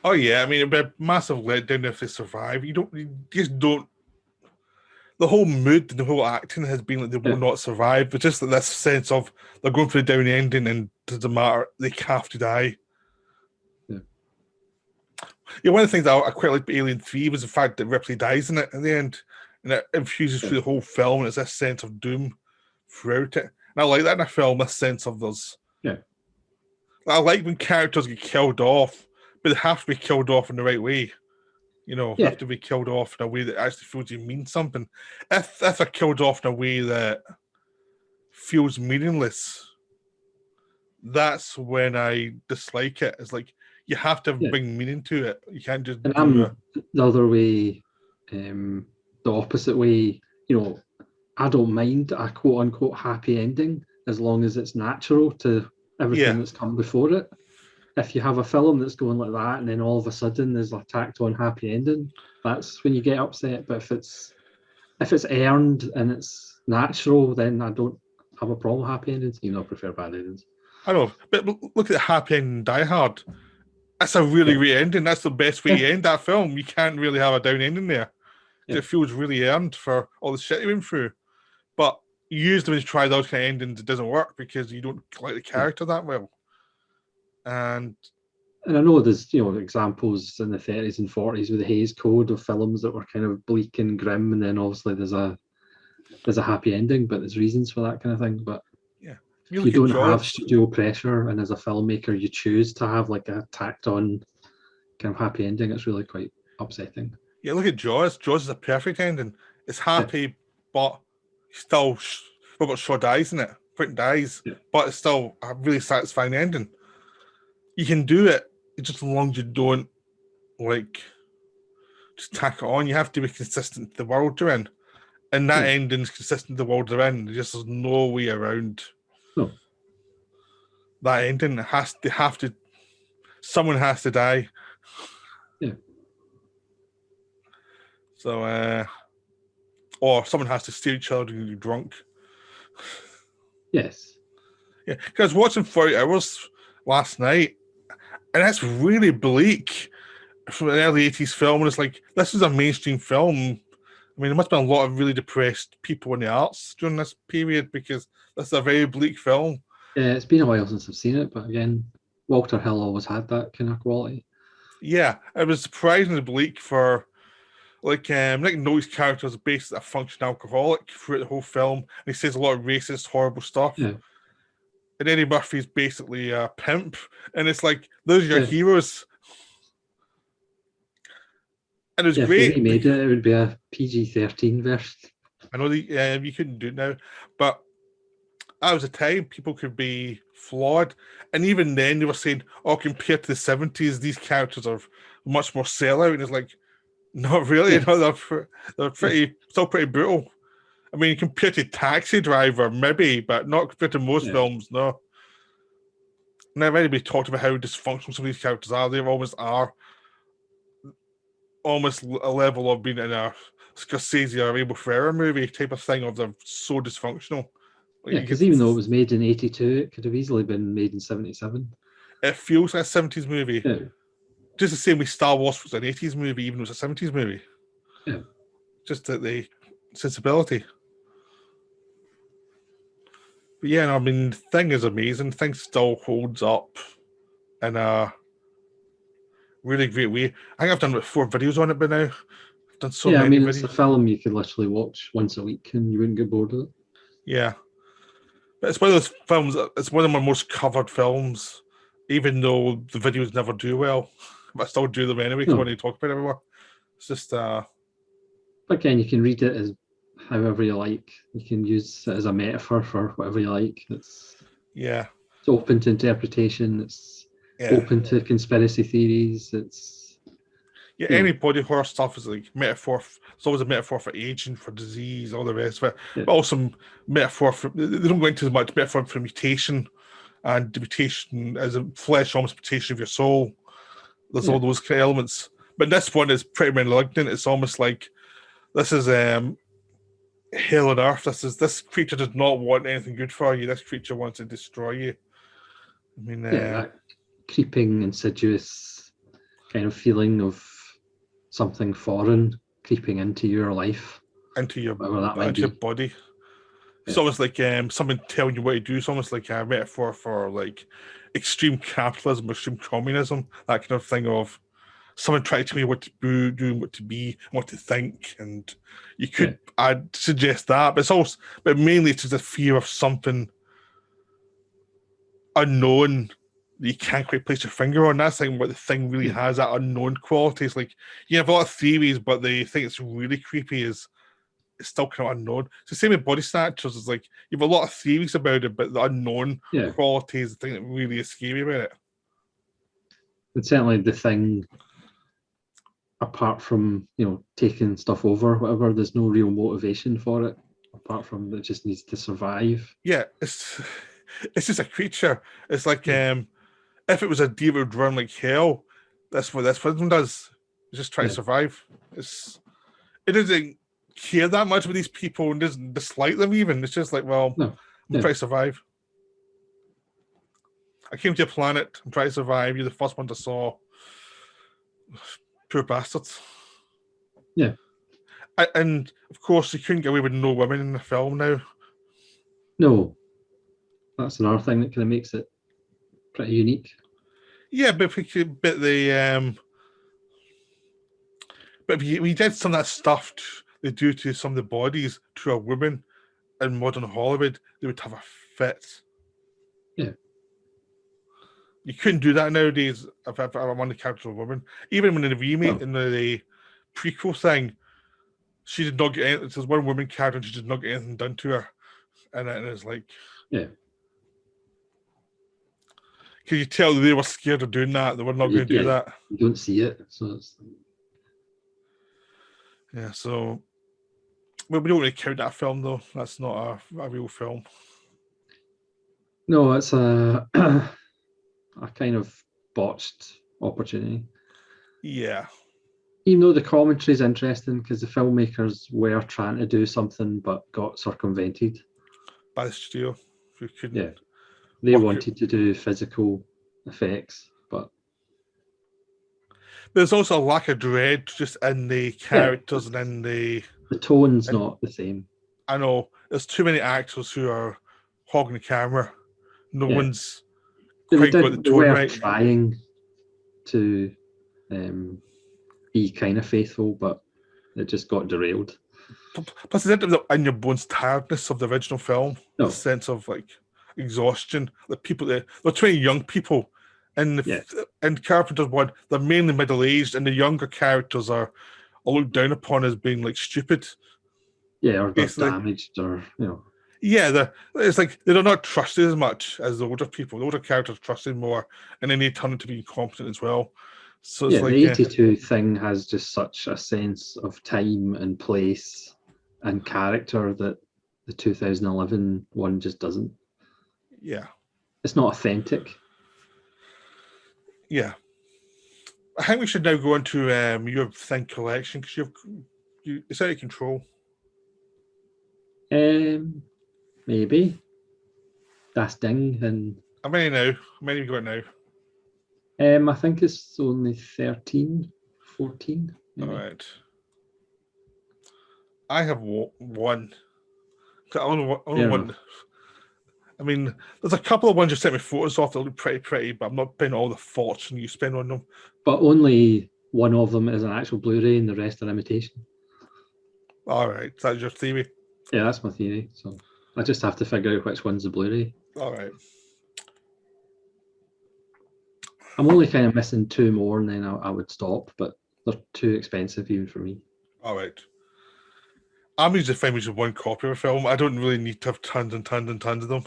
Oh yeah, I mean, it'd be a massive letdown if they survive. You just don't. The whole mood and the whole acting has been like they will not survive, but just this sense of they're going for the down ending and it doesn't matter, they have to die. Yeah, one of the things I quite liked about Alien 3 was the fact that Ripley dies in it at the end, and it infuses through the whole film, and it's this sense of doom throughout it. And I like that in a film, this sense of there's. Yeah. I like when characters get killed off, but they have to be killed off in the right way. They have to be killed off in a way that actually feels you mean something. If they're killed off in a way that feels meaningless, that's when I dislike it. It's like you have to bring meaning to it. You can't just and I'm the other way, the opposite way. I don't mind a quote unquote happy ending as long as it's natural to everything that's come before it. If you have a film that's going like that and then all of a sudden there's a tacked on happy ending, that's when you get upset. But if it's earned and it's natural, then I don't have a problem with happy endings. I prefer bad endings. I know, but look at the happy ending in Die Hard. That's a really great ending. That's the best way to end that film. You can't really have a down ending there. It feels really earned for all the shit you went through. But usually when you try those kind of endings, it doesn't work because you don't like the character that well. And I know there's examples in the 30s and 40s with the Hays Code of films that were kind of bleak and grim, and then obviously there's a happy ending, but there's reasons for that kind of thing. But if you don't have studio pressure, and as a filmmaker you choose to have like a tacked on kind of happy ending, it's really quite upsetting. Yeah, look at Jaws. Jaws is a perfect ending. It's happy, but still Robert Shaw dies in it. Quentin dies, but it's still a really satisfying ending. You can do it just as long as you don't just tack it on. You have to be consistent with the world you're in. And that ending is consistent with the world they're in. There's just no way around that ending. Someone has to die. Yeah. So or someone has to steal each other and you're drunk. Yes. Yeah. Because I was watching 40 Hours last night, and that's really bleak from an early 80s film. And it's like, this is a mainstream film. I mean, there must have been a lot of really depressed people in the arts during this period because this is a very bleak film. Yeah, it's been a while since I've seen it, but again, Walter Hill always had that kind of quality. Yeah, it was surprisingly bleak for Nick Nolte's character is basically a functional alcoholic throughout the whole film, and he says a lot of racist, horrible stuff. Yeah. And Eddie Murphy's basically a pimp, and it's like, those are your heroes. And it was great. If he made it, it would be a PG-13 version. I know you couldn't do it now, but that was a time people could be flawed, and even then they were saying, "Oh, compared to the '70s, these characters are much more sellout." And it's like, not really. Yeah. No, they're still pretty brutal. I mean, compared to Taxi Driver, maybe, but not compared to most films. No. Never anybody talked about how dysfunctional some of these characters are. They almost are almost a level of being in a Scorsese or Abel Ferrara movie type of thing. Of they're so dysfunctional. Yeah, because even though it was made in '82, it could have easily been made in '77. It feels like a '70s movie. Yeah. Just the same way Star Wars was an '80s movie, even though it's a '70s movie. Yeah. Just the sensibility. But yeah, no, I mean, the thing is amazing. The thing still holds up in a really great way. I think I've done about 4 videos on it by now. I've done so many videos. It's a film you could literally watch once a week and you wouldn't get bored of it. Yeah. But it's one of those films, it's one of my most covered films, even though the videos never do well. But I still do them anyway because I want to talk about it everywhere. It's just... Again, you can read it as however you like. You can use it as a metaphor for whatever you like. It's open to interpretation. It's open to conspiracy theories. It's any body horror stuff is like metaphor. It's always a metaphor for aging, for disease, all the rest of it. But also metaphor for, they don't go into as much metaphor for mutation, and the mutation as a flesh, almost mutation of your soul. There's all those kind of elements. But this one is pretty malignant. It's almost like this is hell on earth. This creature does not want anything good for you. This creature wants to destroy you. I mean, that creeping, insidious kind of feeling of something foreign creeping into your life, into your your body. It's almost like someone telling you what to do. It's almost like a metaphor for like extreme capitalism, extreme communism, that kind of thing of someone trying to tell me what to do, what to be, what to think, and you could I'd suggest that, but mainly it's just a fear of something unknown that you can't quite place your finger on. That's like what the thing really has, that unknown quality. It's like you have a lot of theories, but the thing that's really creepy is it's still kind of unknown. It's the same with Body Snatchers. It's like you have a lot of theories about it, but the unknown quality is the thing that really is scary about it. It's certainly the thing. Apart from taking stuff over, whatever, there's no real motivation for it. Apart from it just needs to survive. Yeah, it's just a creature. It's like if it was a deer, it would run like hell. That's what this one does. It's just try to survive. It doesn't care that much about these people and doesn't dislike them even. It's just like, well, I'm trying to survive. I came to your planet. I'm trying to survive. You're the first one I saw. Poor bastards. Yeah. And of course, you couldn't get away with no women in the film now. No. That's another thing that kind of makes it pretty unique. Yeah, but we did some of that stuff they do to some of the bodies to a woman in modern Hollywood, they would have a fit. Yeah. You couldn't do that nowadays if I want to capture a woman. Even when in the remake, in the prequel thing, she did not get anything. There's one woman character and she did not get anything done to her. And it's like... Yeah. Can you tell they were scared of doing that? They were not going to do that. You don't see it. So it's... Yeah, so... Well, we don't really count that film, though. That's not a real film. No, it's a kind of botched opportunity. Yeah. Even though the commentary is interesting, because the filmmakers were trying to do something but got circumvented. By the studio. Who couldn't they wanted to do physical effects, but... There's also a lack of dread just in the characters and in the... The tone's not the same. I know. There's too many actors who are hogging the camera. No one's quite got the tone right. Trying to be kind of faithful, but it just got derailed. Plus, there's the in your bones tiredness of the original film. The sense of like exhaustion. The people they're 20 young people, and and Carpenter's one, they're mainly middle aged, and the younger characters are looked down upon as being like stupid. Yeah, or damaged, or Yeah, it's like they're not trusted as much as the older people. The older characters trusted more, and then they turn to being competent as well. So it's Yeah, like the 82 thing has just such a sense of time and place and character that the 2011 one just doesn't. yeah, It's not authentic. yeah. I think we should now go into your thing collection because it's out of control. Maybe. Das Ding and How many now? How many have you got now? I think it's only 13, 14. Maybe. All right. I have one. I only one. I mean, there's a couple of ones you sent me photos of that look pretty, but I'm not paying all the fortune you spend on them. But only one of them is an actual Blu-ray and the rest are imitation. All right, that's your theory. Yeah, that's my theory. So I just have to figure out which one's the Blu-ray. All right. I'm only kind of missing two more and then I would stop, but they're too expensive even for me. All right. I'm usually fine with just one copy of a film. I don't really need to have tons and tons and tons of them.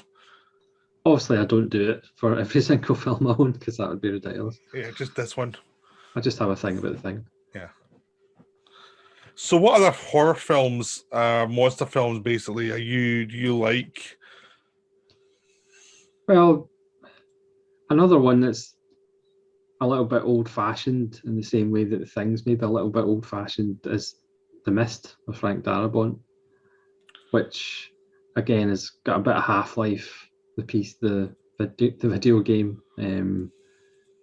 Obviously, I don't do it for every single film I own because that would be ridiculous. Yeah, just this one. I just have a thing about the thing. Yeah. So, what other horror films, monster films, basically, do you like? Well, another one that's a little bit old-fashioned in the same way that the Thing's maybe a little bit old-fashioned is The Mist with Frank Darabont, which again has got a bit of Half-Life, the video game.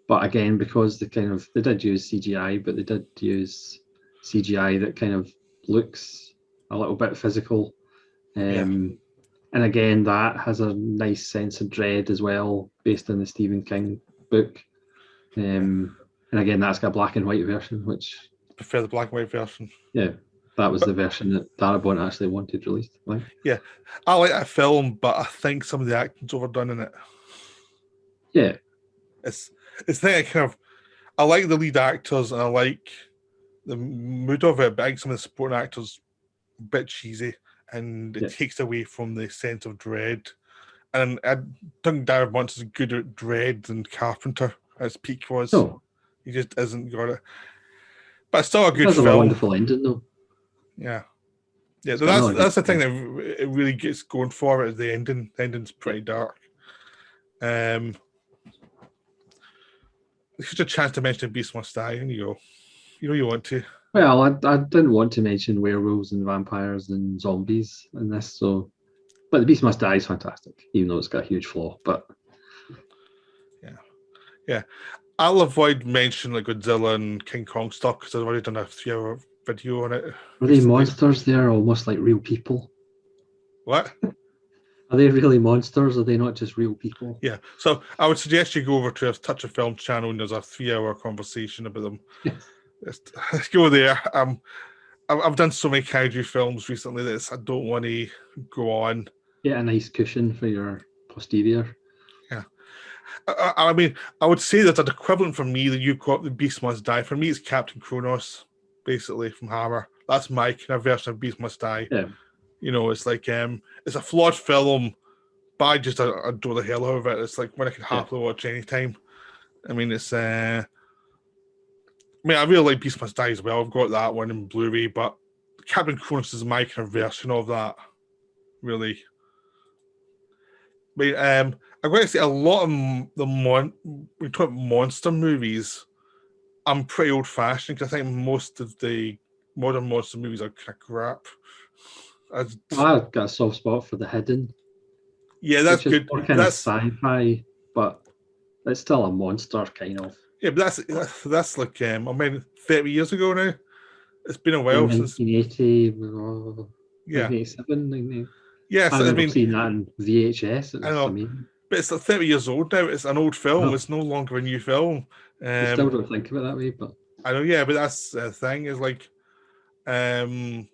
But again, because they did use CGI, but they did use CGI that kind of looks a little bit physical. And again, that has a nice sense of dread as well, based on the Stephen King book. And again, that's got a black and white version, which I prefer the black and white version. Yeah, that was the version that Darabont actually wanted released. Like. Yeah, I like that film, but I think some of the acting's overdone in it. Yeah, it's I like the lead actors and I like the mood of it, but I think some of the supporting actors a bit cheesy and it takes away from the sense of dread. And I think Darabont's as good at dread than Carpenter as peak was. No. He just isn't got it. But it's still a good film. A wonderful ending though. Yeah. Yeah, so that's the thing that it really gets going for it is the ending. The ending's pretty dark. It's just a chance to mention Beast Must Die, and you go. You know you want to. Well, I didn't want to mention werewolves and vampires and zombies in this, but The Beast Must Die is fantastic, even though it's got a huge flaw. But yeah, I'll avoid mentioning like Godzilla and King Kong stuff because I've already done a 3-hour video on it. Are they monsters? They're almost like real people. What? Are they really monsters? Are they not just real people? Yeah. So I would suggest you go over to a Touch of Film channel and there's a 3-hour conversation about them. Let's go there. I've done so many kaiju films recently that I don't want to go on. Get a nice cushion for your posterior. Yeah. I mean, I would say that an equivalent for me that you got The Beast Must Die. For me, it's Captain Kronos, basically, from Hammer. That's my kind of version of Beast Must Die. Yeah. You know, it's like it's a flawed film, but I just adore the hell out of it. It's like when I can happily watch anytime. I mean, it's I really like Beast Must Die as well. I've got that one in Blu-ray, but Captain Kronos is my kind of version of that, really. But I'm going to say a lot of we talk about monster movies. I'm pretty old-fashioned because I think most of the modern monster movies are kind of crap. I've got a soft spot for The Hidden. Yeah, that's good. That's sci-fi, but it's still a monster kind of. Yeah, but that's like I mean, 30 years ago now. It's been a while since 1980. 1987. Yes, I mean, seen that in VHS. I know, but it's like 30 years old now. It's an old film. No. It's no longer a new film. I still don't think of it that way, but I know. Yeah, but that's the thing. Is like, the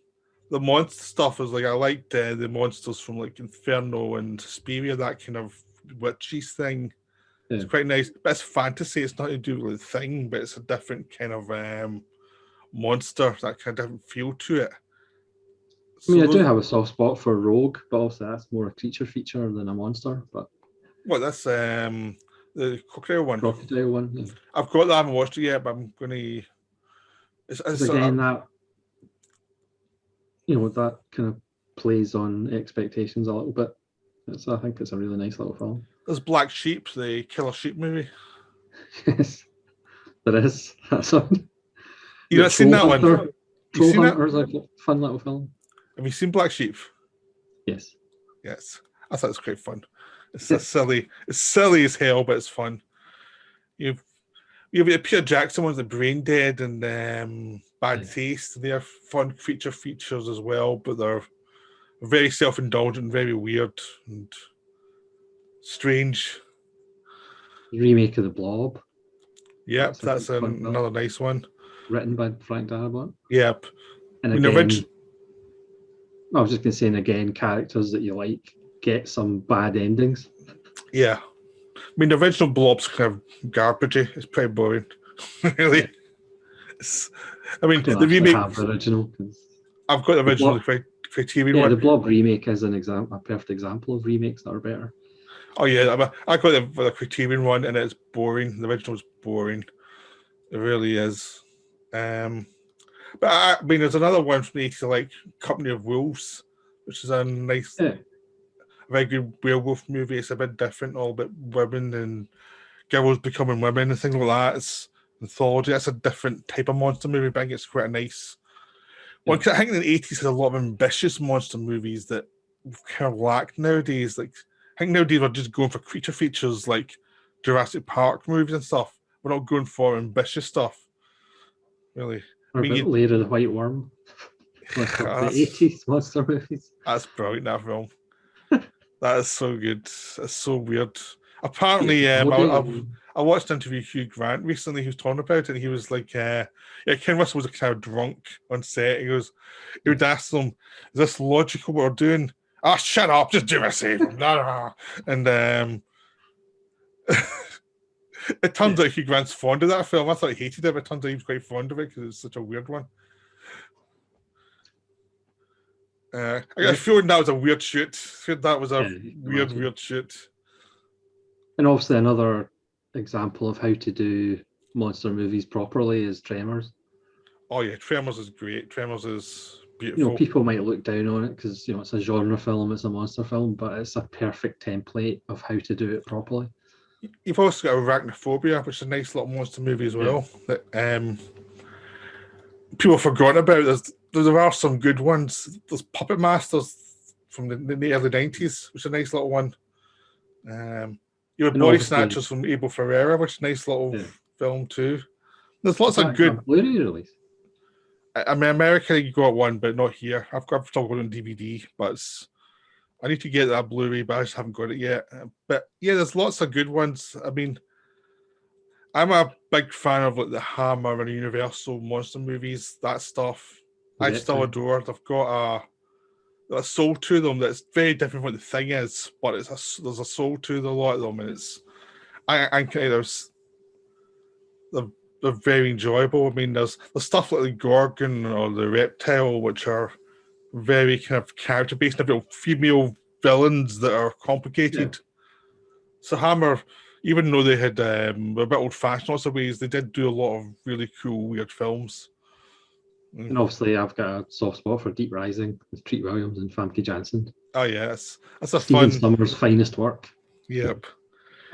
monster stuff is like I liked the monsters from like Inferno and Suspiria, that kind of witchy thing. Yeah. It's quite nice, but it's fantasy. It's not to do with the thing, but it's a different kind of monster, that kind of different feel to it. I mean, I do have a soft spot for Rogue, but also that's more a creature feature than a monster. But that's the crocodile one. Crocodile one, yeah. I've got that. I haven't watched it yet, but I'm going to. Because again, that that kind of plays on expectations a little bit. I think it's a really nice little film. There's Black Sheep, the killer sheep movie. Yes, there is. That's one. You've not seen that one? Troll Hunter is a fun little film. Have you seen Black Sheep? Yes. Yes. I thought it was quite fun. It's silly. It's silly as hell, but it's fun. You've Peter Jackson ones, the Brain Dead and Bad Taste. They're fun creature features as well, but they're very self-indulgent, very weird and strange. The remake of The Blob. Yep, that's another nice one. Written by Frank Darabont. Yep. And again, I was just going to say, and again, characters that you like get some bad endings. Yeah. I mean, the original Blob's kind of garbagey. It's pretty boring, really. I mean, the remake. The original. I've got the original Criterion one. Yeah, the Blob remake is a perfect example of remakes that are better. Oh yeah, I got the Criterion one, and it's boring. The original's boring. It really is. But I mean, there's another one from the 80s, like Company of Wolves, which is a nice, very good werewolf movie. It's a bit different, all about women and girls becoming women and things like that. It's anthology. That's a different type of monster movie, but I think it's quite a nice one. I think in the 80s, there's a lot of ambitious monster movies that kind of lack nowadays. Like, I think nowadays we're just going for creature features like Jurassic Park movies and stuff. We're not going for ambitious stuff, really. Or Lair of the White Worm. The 80s monster movies. That's brilliant, that film. That is so good. That's so weird. Apparently, I watched an interview with Hugh Grant recently. He was talking about it, and he was like, Ken Russell was kind of drunk on set. He would ask them, is this logical what we're doing? Ah, shut up, just do a save. And it turns out Hugh Grant's fond of that film. I thought he hated it, but it turns out he was quite fond of it because it's such a weird one. I got a feeling that was a weird shoot. That was a weird shoot. And obviously another example of how to do monster movies properly is Tremors. Oh yeah, Tremors is great. Tremors is beautiful. People might look down on it because it's a genre film, it's a monster film, but it's a perfect template of how to do it properly. You've also got Arachnophobia, which is a nice little monster movie as well. That people have forgotten about. There are some good ones. There's Puppet Masters from the early 90s, which is a nice little one. You have Body Snatchers from Abel Ferreira, which is a nice little film too. There's lots of good. Blu-ray release. I mean, America, you got one, but not here. I've still got it on DVD, but I need to get that Blu-ray, but I just haven't got it yet. But yeah, there's lots of good ones. I mean, I'm a big fan of like the Hammer and Universal monster movies, that stuff. I still adore. They've got a soul to them that's very different from what the Thing is, but there's a soul to a lot of them, and they're very enjoyable. I mean, there's stuff like the Gorgon or the Reptile, which are very kind of character based, about female villains that are complicated. So Hammer, even though they had a bit old fashioned lots of ways, they did do a lot of really cool, weird films. And obviously, I've got a soft spot for Deep Rising with Treat Williams and Famke Janssen. Oh yeah, that's a Stephen fun. Sommers' finest work. Yep.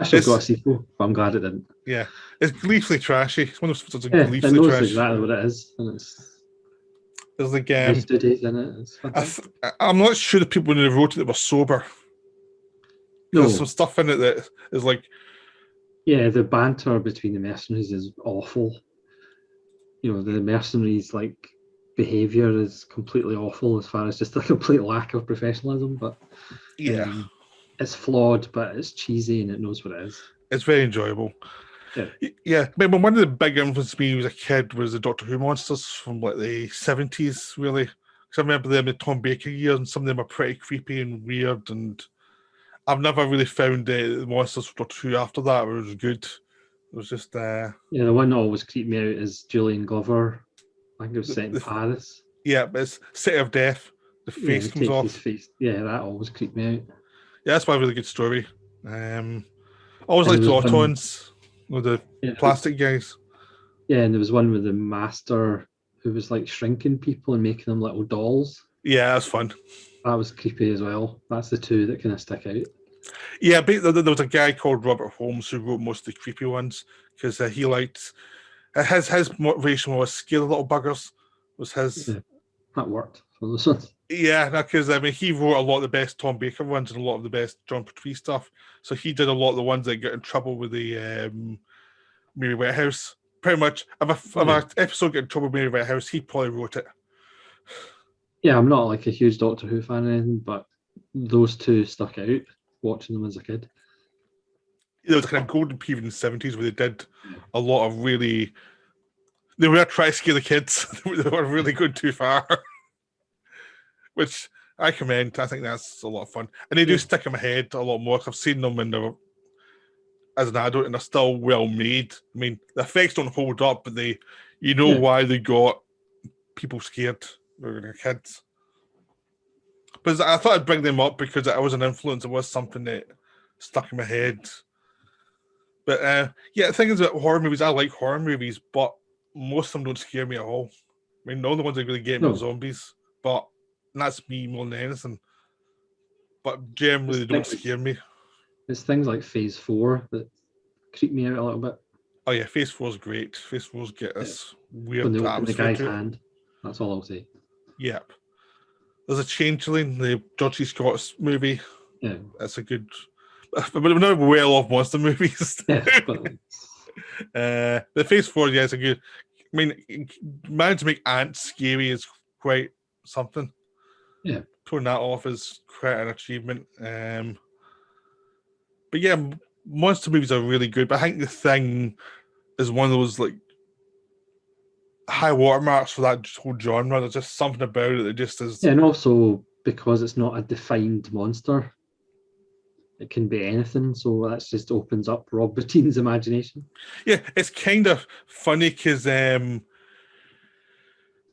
I should have got a sequel, but I'm glad it didn't. Yeah, it's gleefully trashy. It's one of those sorts of gleefully trashy. Exactly what it is, and there's like in it. I'm not sure the people when they wrote it were sober. No. There's some stuff in it that is like. Yeah, the banter between the mercenaries is awful. The mercenaries' behavior is completely awful as far as just a complete lack of professionalism. But it's flawed, but it's cheesy and it knows what it is. It's very enjoyable. Yeah. But one of the big influences me as a kid was the Doctor Who monsters from the 70s, really. Because I remember them in the Tom Baker years, and some of them are pretty creepy and weird. And I've never really found the monsters from Doctor Who after that where it was good. It was just the one that always creeped me out is Julian Glover. I think it was set in Paris. Yeah, it's City of Death. The face comes takes off. his face. Yeah, that always creeped me out. Yeah, that's why a really good story. Always liked the Autons with the plastic guys. Yeah, and there was one with the master who was like shrinking people and making them little dolls. Yeah, that's fun. That was creepy as well. That's the two that kind of stick out. Yeah, but there was a guy called Robert Holmes who wrote most of the creepy ones because he liked his motivation was scare the little buggers. Was his that worked for those ones. Yeah, because I mean he wrote a lot of the best Tom Baker ones and a lot of the best John Pertwee stuff. So he did a lot of the ones that got in trouble with the Mary Whitehouse. Pretty much, if an episode got in trouble with Mary Whitehouse, he probably wrote it. Yeah, I'm not like a huge Doctor Who fan or anything, but those two stuck out watching them as a kid. There was a kind of golden period in the 70s where they did a lot of really... They were trying to scare the kids. They were really going too far. Which I commend. I think that's a lot of fun. And they do stick in my head a lot more. I've seen them when they were as an adult and they're still well made. I mean, the effects don't hold up, but why they got people scared when they're kids. But I thought I'd bring them up because it was an influence. It was something that stuck in my head. But the thing is about horror movies, I like horror movies, but most of them don't scare me at all. I mean, the only ones that really get me are zombies, but that's me more than anything. But generally, they don't scare me. It's things like Phase 4 that creep me out a little bit. Oh yeah, Phase 4 is great. Phase 4's get this weird when they open atmosphere the guy's to it. hand. That's all I'll say. Yep. There's a Changeling, the George C. Scott's movie. Yeah. That's a good... But we're not well off monster movies. Yeah, but... the Phase 4, it's a good... I mean, managing to make ants scary is quite something. Yeah. Pulling that off is quite an achievement. But yeah, monster movies are really good. But I think The Thing is one of those like high watermarks for that whole genre. There's just something about it that just is. Yeah, and also because it's not a defined monster, it can be anything. So that just opens up Rob Bottein's imagination. Yeah, it's kind of funny because and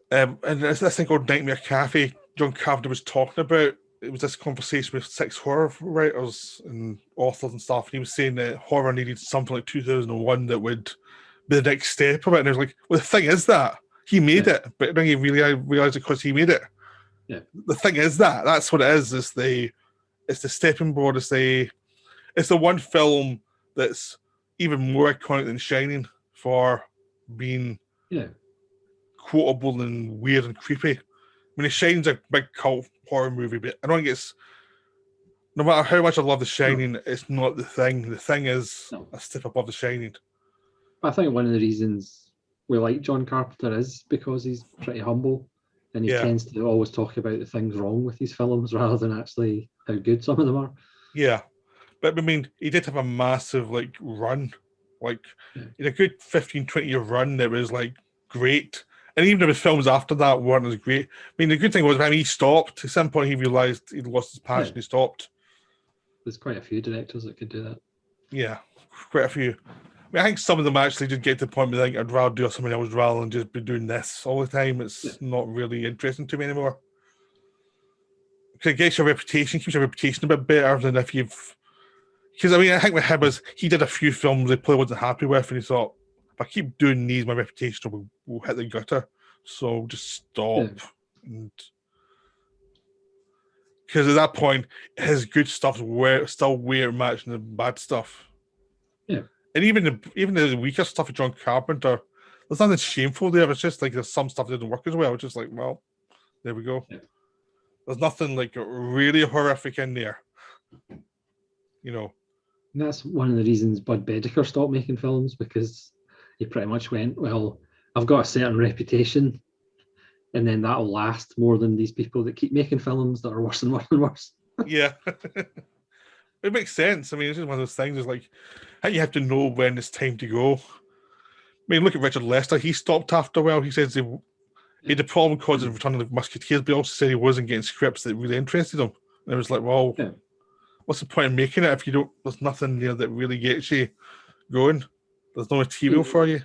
there's this thing called Nightmare Cafe. John Carpenter was talking about. It was this conversation with 6 horror writers and authors and stuff. And he was saying that horror needed something like 2001 that would be the next step of it. And I was like, well, the thing is that he made it, but then he really realized it because he made it. Yeah. The thing is that's what it is. It's the stepping board. It's the one film that's even more iconic than Shining for being quotable and weird and creepy. I mean, The Shining's a big cult horror movie, but I don't think it's... No matter how much I love The Shining, it's not The Thing. The Thing is a step above The Shining. I think one of the reasons we like John Carpenter is because he's pretty humble and he tends to always talk about the things wrong with his films rather than actually how good some of them are. Yeah. But I mean, he did have a massive run. He had a good 15, 20-year run that was great. And even if his films after that weren't as great. I mean, the good thing was when he stopped, at some point he realised he'd lost his passion, he stopped. There's quite a few directors that could do that. Yeah, quite a few. I mean, I think some of them actually did get to the point where they think I'd rather do something else rather than just be doing this all the time. It's not really interesting to me anymore. Because it gets your reputation, keeps your reputation a bit better than if you've... Because, I mean, I think with him was he did a few films he probably wasn't happy with and he thought, if I keep doing these, my reputation will hit the gutter. So just stop. Because at that point, his good stuff's still way matching the bad stuff. Yeah. And even the weaker stuff of John Carpenter, there's nothing shameful there. It's just there's some stuff that didn't work as well. It's just well, there we go. Yeah. There's nothing really horrific in there. And that's one of the reasons Bud Bedicker stopped making films, because he pretty much went, well, I've got a certain reputation and then that'll last more than these people that keep making films that are worse and worse and worse. Yeah. It makes sense. I mean, it's just one of those things. It's how you have to know when it's time to go. I mean, look at Richard Lester. He stopped after a while. He says he had a problem causing the Return of the Musketeers, but he also said he wasn't getting scripts that really interested him. And it was well, what's the point of making it if there's nothing there that really gets you going? There's no material for you.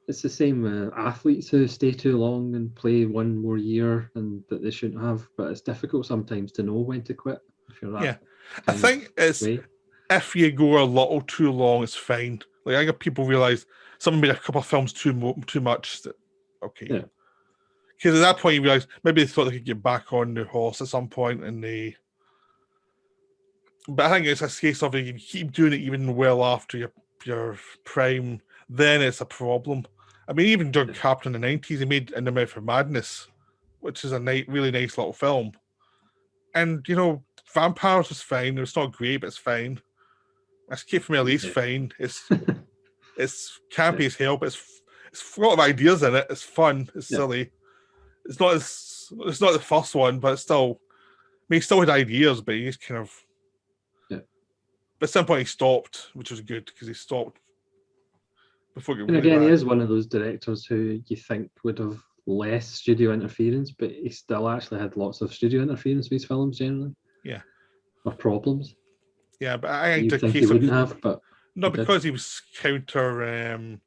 it's the same athletes who stay too long and play one more year and that they shouldn't have, but it's difficult sometimes to know when to quit if you're that. Yeah, I think it's way. If you go a little too long, it's fine. Like I think people realize someone made a couple of films too much. That okay, Yeah. Because at that point you realize maybe they thought they could get back on the horse at some point, and they. But I think it's a case of you keep doing it even well after your prime, then it's a problem. I mean, even John Carpenter in the 90s, he made In the Mouth of Madness, which is a really nice little film. And, Vampires was fine. It's not great, but it's fine. Escape from LA is fine. It's campy as hell, but it's full of ideas in it. It's fun. It's silly. It's not the first one, but it's still. I mean, he still had ideas, but he's kind of. Yeah. But at some point he stopped, which was good because he stopped before it got And really again, bad. he is one of those directors who you think would have less studio interference, but he still actually had lots of studio interference with his films generally. Yeah. Or problems. Yeah, but I you think he wouldn't have, but no, because he was counter.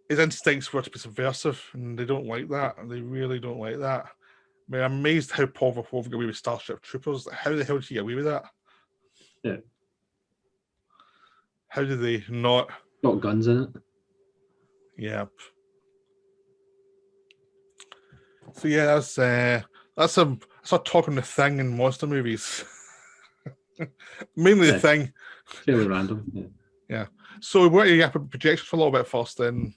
His instincts were to be subversive, and they don't like that. They really don't like that. I mean, I'm amazed how Paul Verhoeven got away with Starship Troopers. How the hell did he get away with that? Yeah. How did they not? Got guns in it. Yep. So yeah, that's a talk on The Thing in monster movies. Mainly The Thing. Fairly random. Yeah. So we're going to get projections for a little bit first, then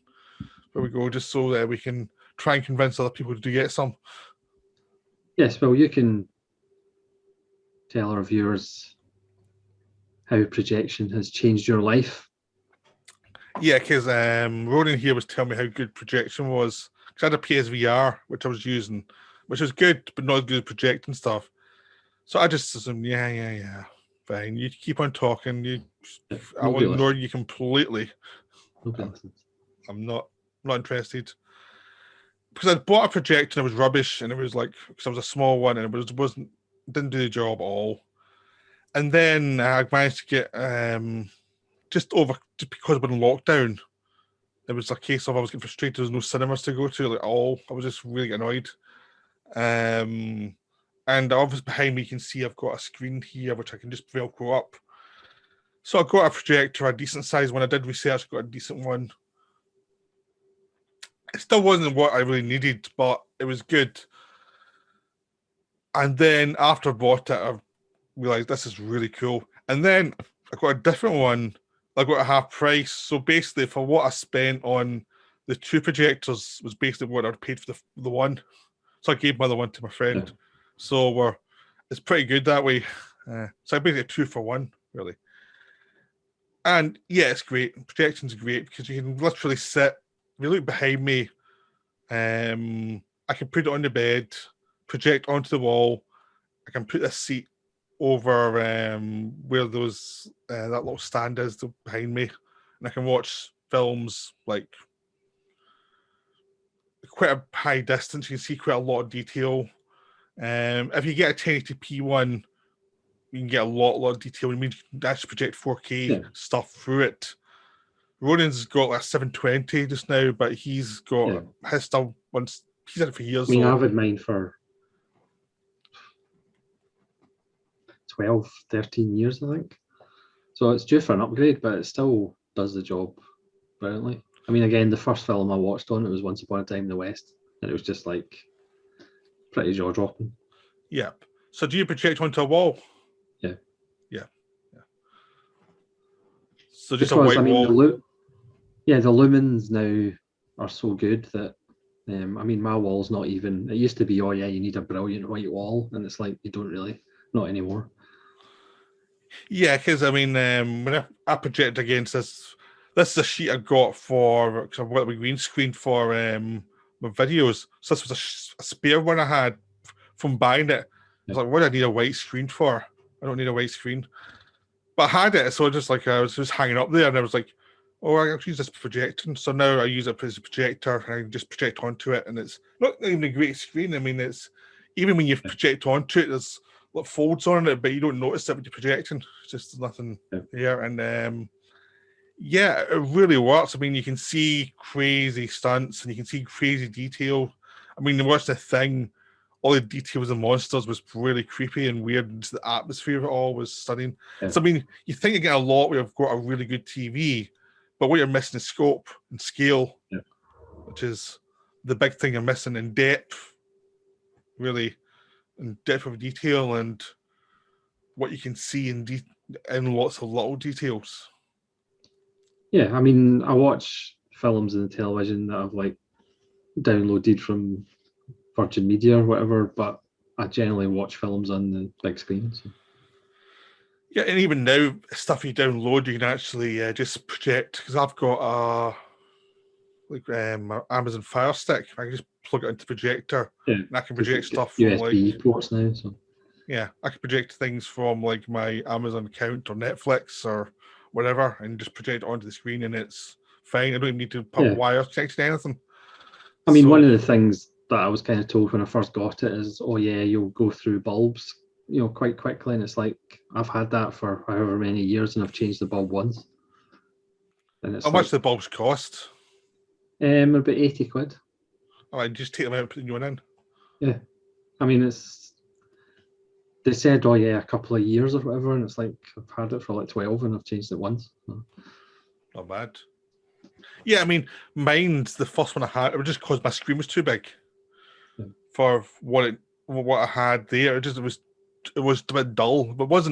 where we go, just so that we can try and convince other people to get some. Yes, well, you can tell our viewers how projection has changed your life. Yeah, because Ronan here was telling me how good projection was. Because I had a PSVR, which I was using, which was good, but not as good at projecting stuff. So I just assumed, yeah, fine. You keep on talking. I will ignore you completely. I'm not interested. Because I'd bought a projector and it was rubbish, and it was like, because it was a small one and it didn't do the job at all. And then I managed to get just because we're in lockdown, it was a case of I was getting frustrated. There was no cinemas to go to at all. I was just really annoyed. And obviously behind me you can see I've got a screen here which I can just Velcro up. So I got a projector, a decent size one. I did research, got a decent one. It still wasn't what I really needed, but it was good. And then after I bought it, I realized this is really cool. And then I got a different one. I got a half price. So basically, for what I spent on the two projectors was basically what I'd paid for the one. So I gave my other one to my friend. Yeah. So it's pretty good that way. So I basically a 2 for 1, really. And yeah, it's great. Projection's great because you can literally sit. If you look behind me, I can put it on the bed, project onto the wall. I can put a seat over where those that little stand is behind me, and I can watch films like quite a high distance. You can see quite a lot of detail. If you get a 1080p one, you can get a lot of detail. I mean, you can actually project 4K stuff through it. Ronan's got like 720 just now, but he's got his stuff once. He's had it for years. I mean, I've had mine for 12, 13 years, I think. So it's due for an upgrade, but it still does the job brilliantly. I mean, again, the first film I watched on it was Once Upon a Time in the West, and it was just like pretty jaw-dropping. Yep. So do you project onto a wall? Yeah. So just because, a white wall. The lumens now are so good that, I mean, my wall's not even, it used to be, you need a brilliant white wall, and it's like, you don't really, not anymore. Yeah, because, I mean, when I project against this is a sheet I got because I've got a green screen for my videos. So this was a spare one I had from buying it. I was like, what do I need a white screen for? I don't need a white screen. But I had it, so I was just hanging up there, and I was like, oh, I can use this projecting. So now I use it as a projector, and I can just project onto it, and it's not even a great screen. I mean, it's even when you project onto it, there's like folds on it, but you don't notice it when you're projecting. It's just nothing here. And Yeah, it really works. I mean, you can see crazy stunts and you can see crazy detail. I mean, watch The Thing, all the details of monsters was really creepy and weird. And the atmosphere of it all was stunning. Yeah. So, I mean, you think you get a lot where you've got a really good TV, but what you're missing is scope and scale, which is the big thing you're missing, in depth, really, in depth of detail and what you can see in lots of little details. Yeah, I mean, I watch films in the television that I've like downloaded from Virgin Media or whatever, but I generally watch films on the big screen. So. Yeah, and even now, stuff you download, you can actually just project. Because I've got Amazon Fire Stick. I can just plug it into the projector, and I can project stuff from USB ports now. So yeah, I can project things from like my Amazon account or Netflix or whatever, and just project it onto the screen, and it's fine. I don't even need to put wires connected to anything. I mean, one of the things that I was kind of told when I first got it is, oh yeah, you'll go through bulbs, quite quickly, and it's like I've had that for however many years, and I've changed the bulb once. And it's how much do the bulbs cost? About 80 quid. Oh, I just take them out and put the new one in. Yeah, I mean they said, oh yeah, a couple of years or whatever, and it's like I've had it for like 12 and I've changed it once. So. Not bad. Yeah, I mean, mine's the first one I had. It was just because my screen was too big for what I had there. It was a bit dull, but it was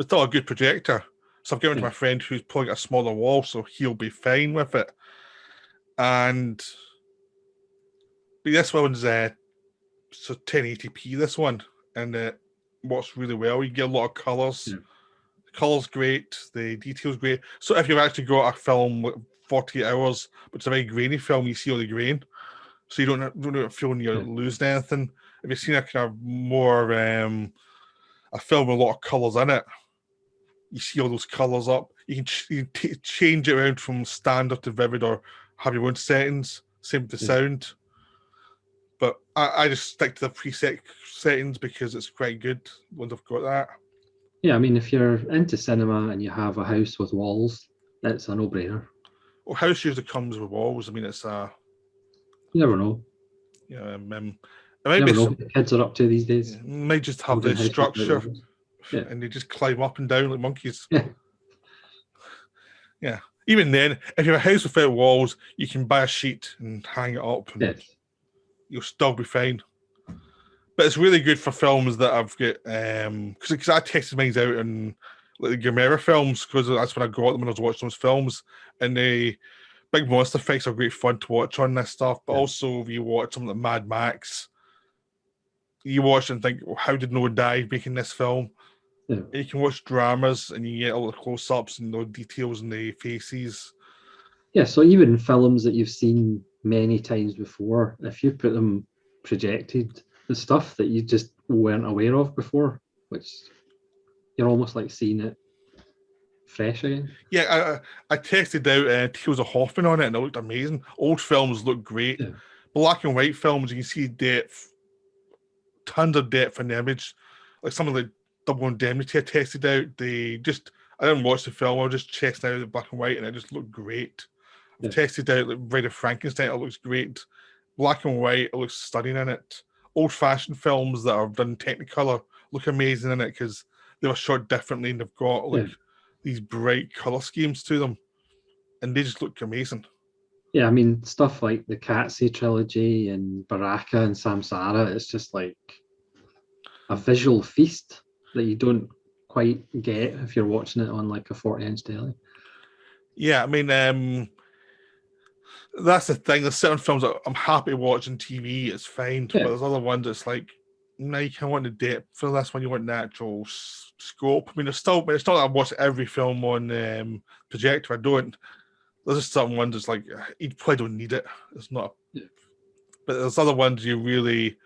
still a good projector. So I've given it to my friend who's probably got a smaller wall, so he'll be fine with it. But this one's so 1080p. This one, and it works really well. You get a lot of colors. Yeah. The color's great. The detail's great. So if you've actually got a film with 48 hours, but it's a very grainy film, you see all the grain, so you don't feel you're losing anything. If you've seen a kind of more a film with a lot of colors in it, you see all those colors up. You can change it around from standard to vivid or have your own settings. Same with the sound. But I just stick to the preset settings because it's quite good once I've got that. Yeah, I mean, if you're into cinema and you have a house with walls, it's a no-brainer. Well, house usually comes with walls. I mean, it's you never know. Yeah, you never know what the kids are up to these days. Might just have the structure, and they just climb up and down like monkeys. Yeah. Even then, if you have a house without walls, you can buy a sheet and hang it up, and you'll still be fine. But it's really good for films that I've got, because I tested mine out in like the Gamera films, because that's when I got them when I was watching those films, and the big monster fights are great fun to watch on this stuff. But also, if you watch something like Mad Max, you watch and think, well, how did no one die making this film? Yeah. You can watch dramas and you get all the close-ups and the details in the faces. Yeah, so even films that you've seen many times before, if you put them projected, the stuff that you just weren't aware of before, which you're almost like seeing it fresh again. Yeah, I tested out Tales of Hoffman on it and it looked amazing. Old films look great. Yeah. Black and white films, you can see depth, tons of depth in the image. Like some of the Double Indemnity I tested out, I didn't watch the film, I was just testing out the black and white and it just looked great. I've tested out like Bride of Frankenstein, it looks great. Black and white, it looks stunning in it. Old-fashioned films that are done Technicolor look amazing in it because they were shot differently and they've got like these bright color schemes to them, and they just look amazing. Yeah, I mean stuff like the Katsy trilogy and Baraka and Samsara, it's just like a visual feast that you don't quite get if you're watching it on like a 40-inch telly. Yeah, I mean, that's the thing. There's certain films that I'm happy watching TV, it's fine, but there's other ones that's like, no, you can't want the depth. For this one, you want the actual scope. I mean, it's not that I watch every film on projector. I don't. There's just certain ones that's like, you probably don't need it. It's not. But there's other ones you're really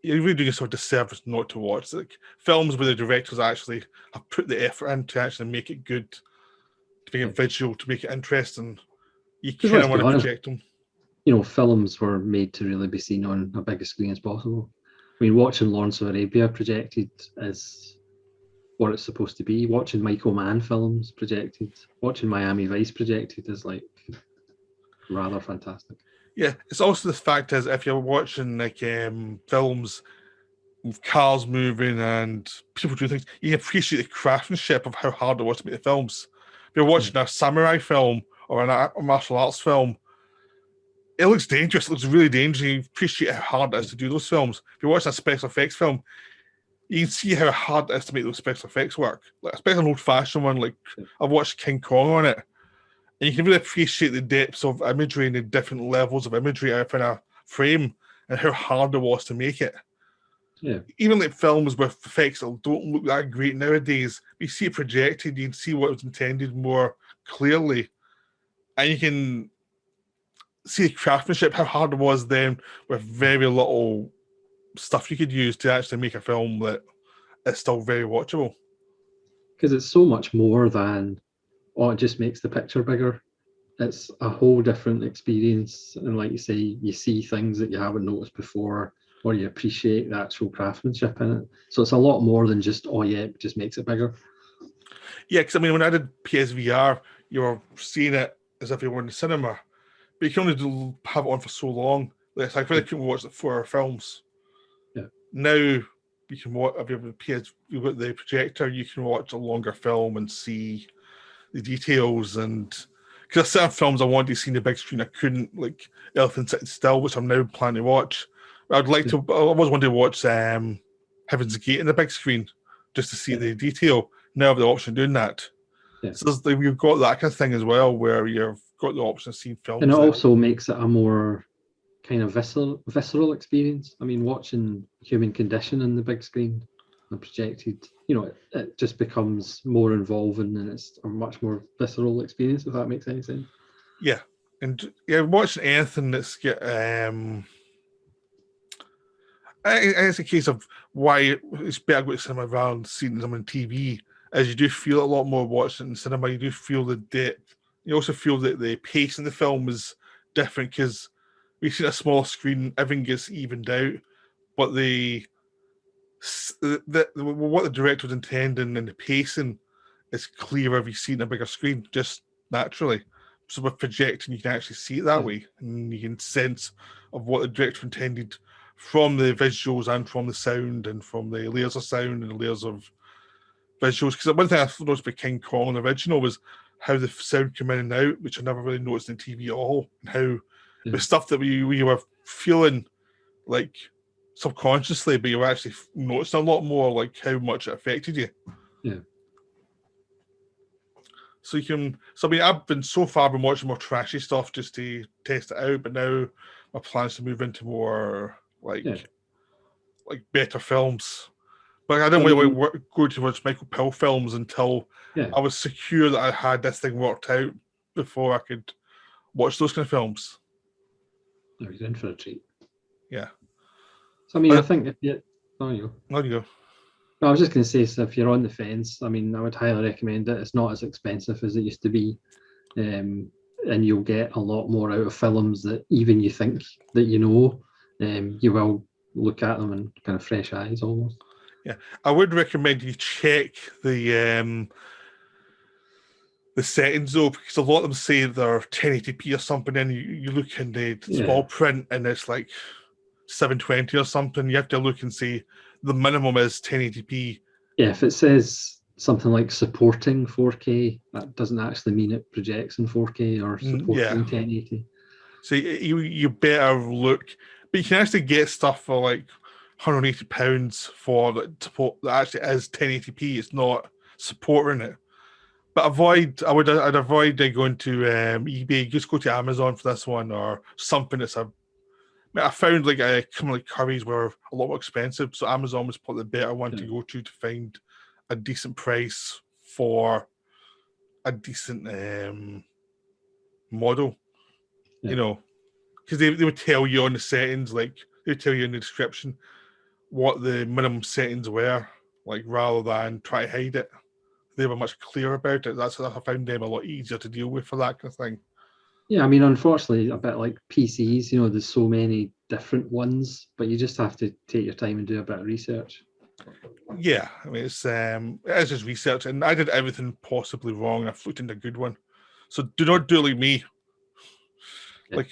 doing yourself a disservice not to watch. Like films where the directors actually have put the effort in to actually make it good, to make it visual, to make it interesting. You kind of want to project them. You know, films were made to really be seen on a big screen as possible. I mean, watching Lawrence of Arabia projected is what it's supposed to be. Watching Michael Mann films projected, watching Miami Vice projected is like rather fantastic. Yeah, it's also the fact is if you're watching like films with cars moving and people doing things, you appreciate the craftsmanship of how hard it was to make the films. If you're watching a samurai film or a martial arts film, it looks dangerous. It looks really dangerous. You appreciate how hard it is to do those films. If you're watching a special effects film, you can see how hard it is to make those special effects work. Like, especially an old-fashioned one, like I've watched King Kong on it, and you can really appreciate the depths of imagery and the different levels of imagery in a frame and how hard it was to make it. Yeah. Even like films with effects that don't look that great nowadays, you see it projected, you can see what was intended more clearly, and you can see the craftsmanship, how hard it was then with very little stuff you could use to actually make a film that is still very watchable. Because it's so much more than, oh, it just makes the picture bigger. It's a whole different experience. And like you say, you see things that you haven't noticed before, or you appreciate the actual craftsmanship in it. So it's a lot more than just, oh yeah, it just makes it bigger. Yeah, because I mean, when I did PSVR, you were seeing it as if you were in the cinema, but you can only have it on for so long. Like, I really couldn't watch it for films. Yeah. Now you can watch. If you've got the projector, you can watch a longer film and see the details. And because there's certain films I wanted to see in the big screen, I couldn't, like Elephant Sitting Still, which I'm now planning to watch. I'd like to. I always wanted to watch Heaven's Gate in the big screen just to see the detail. Now I have the option of doing that. Yeah. So we've got that kind of thing as well, where you've got the option of seeing films. And it also makes it a more kind of visceral experience. I mean, watching Human Condition in the big screen and projected, it just becomes more involving, and it's a much more visceral experience, if that makes any sense. Yeah. And watching anything that's it's a case of why it's better going to cinema rather than seeing them on TV, as you do feel a lot more watching in cinema. You do feel the depth. You also feel that the pace in the film is different because we see a small screen, everything gets evened out, but what the director was intending and the pacing is clearer if you see it on a bigger screen, just naturally. So with projecting, you can actually see it that way, and you can sense of what the director intended from the visuals and from the sound and from the layers of sound and the layers of visuals. Because one thing I noticed with King Kong original was how the sound came in and out, which I never really noticed in TV at all, and how the stuff that we were feeling like subconsciously, but you were actually noticing a lot more like how much it affected you. Yeah. So I mean, I've been watching more trashy stuff just to test it out, but now my plans to move into more like better films. But I didn't really go towards Michael Pill films until I was secure that I had this thing worked out before I could watch those kind of films. No, he's in for a treat. Yeah. So I mean, I think if you... Oh, you go. No, you go. I was just going to say, so if you're on the fence, I mean, I would highly recommend it. It's not as expensive as it used to be. And you'll get a lot more out of films that even you think that you will look at them in kind of fresh eyes almost. Yeah, I would recommend you check the settings though, because a lot of them say they're 1080p or something, and you look in the small print and it's like 720 or something. You have to look and see the minimum is 1080p. Yeah, if it says something like supporting 4K, that doesn't actually mean it projects in 4K or supporting 1080. So you better look, but you can actually get stuff for like £180 for the support that actually is 1080p. It's not supporting it. But I'd avoid going to eBay. Just go to Amazon for this one or something that's I found like curries were a lot more expensive, so Amazon was probably the better one to go to find a decent price for a decent model. Because they would tell you on the settings, like they would tell you in the description what the minimum settings were, like rather than try to hide it. They were much clearer about it. That's I found them a lot easier to deal with for that kind of thing. Yeah, I mean, unfortunately, a bit like PCs, there's so many different ones, but you just have to take your time and do a bit of research. Yeah, I mean, it is just research, and I did everything possibly wrong, and I flipped into a good one. So do not do like me. Yeah. Like,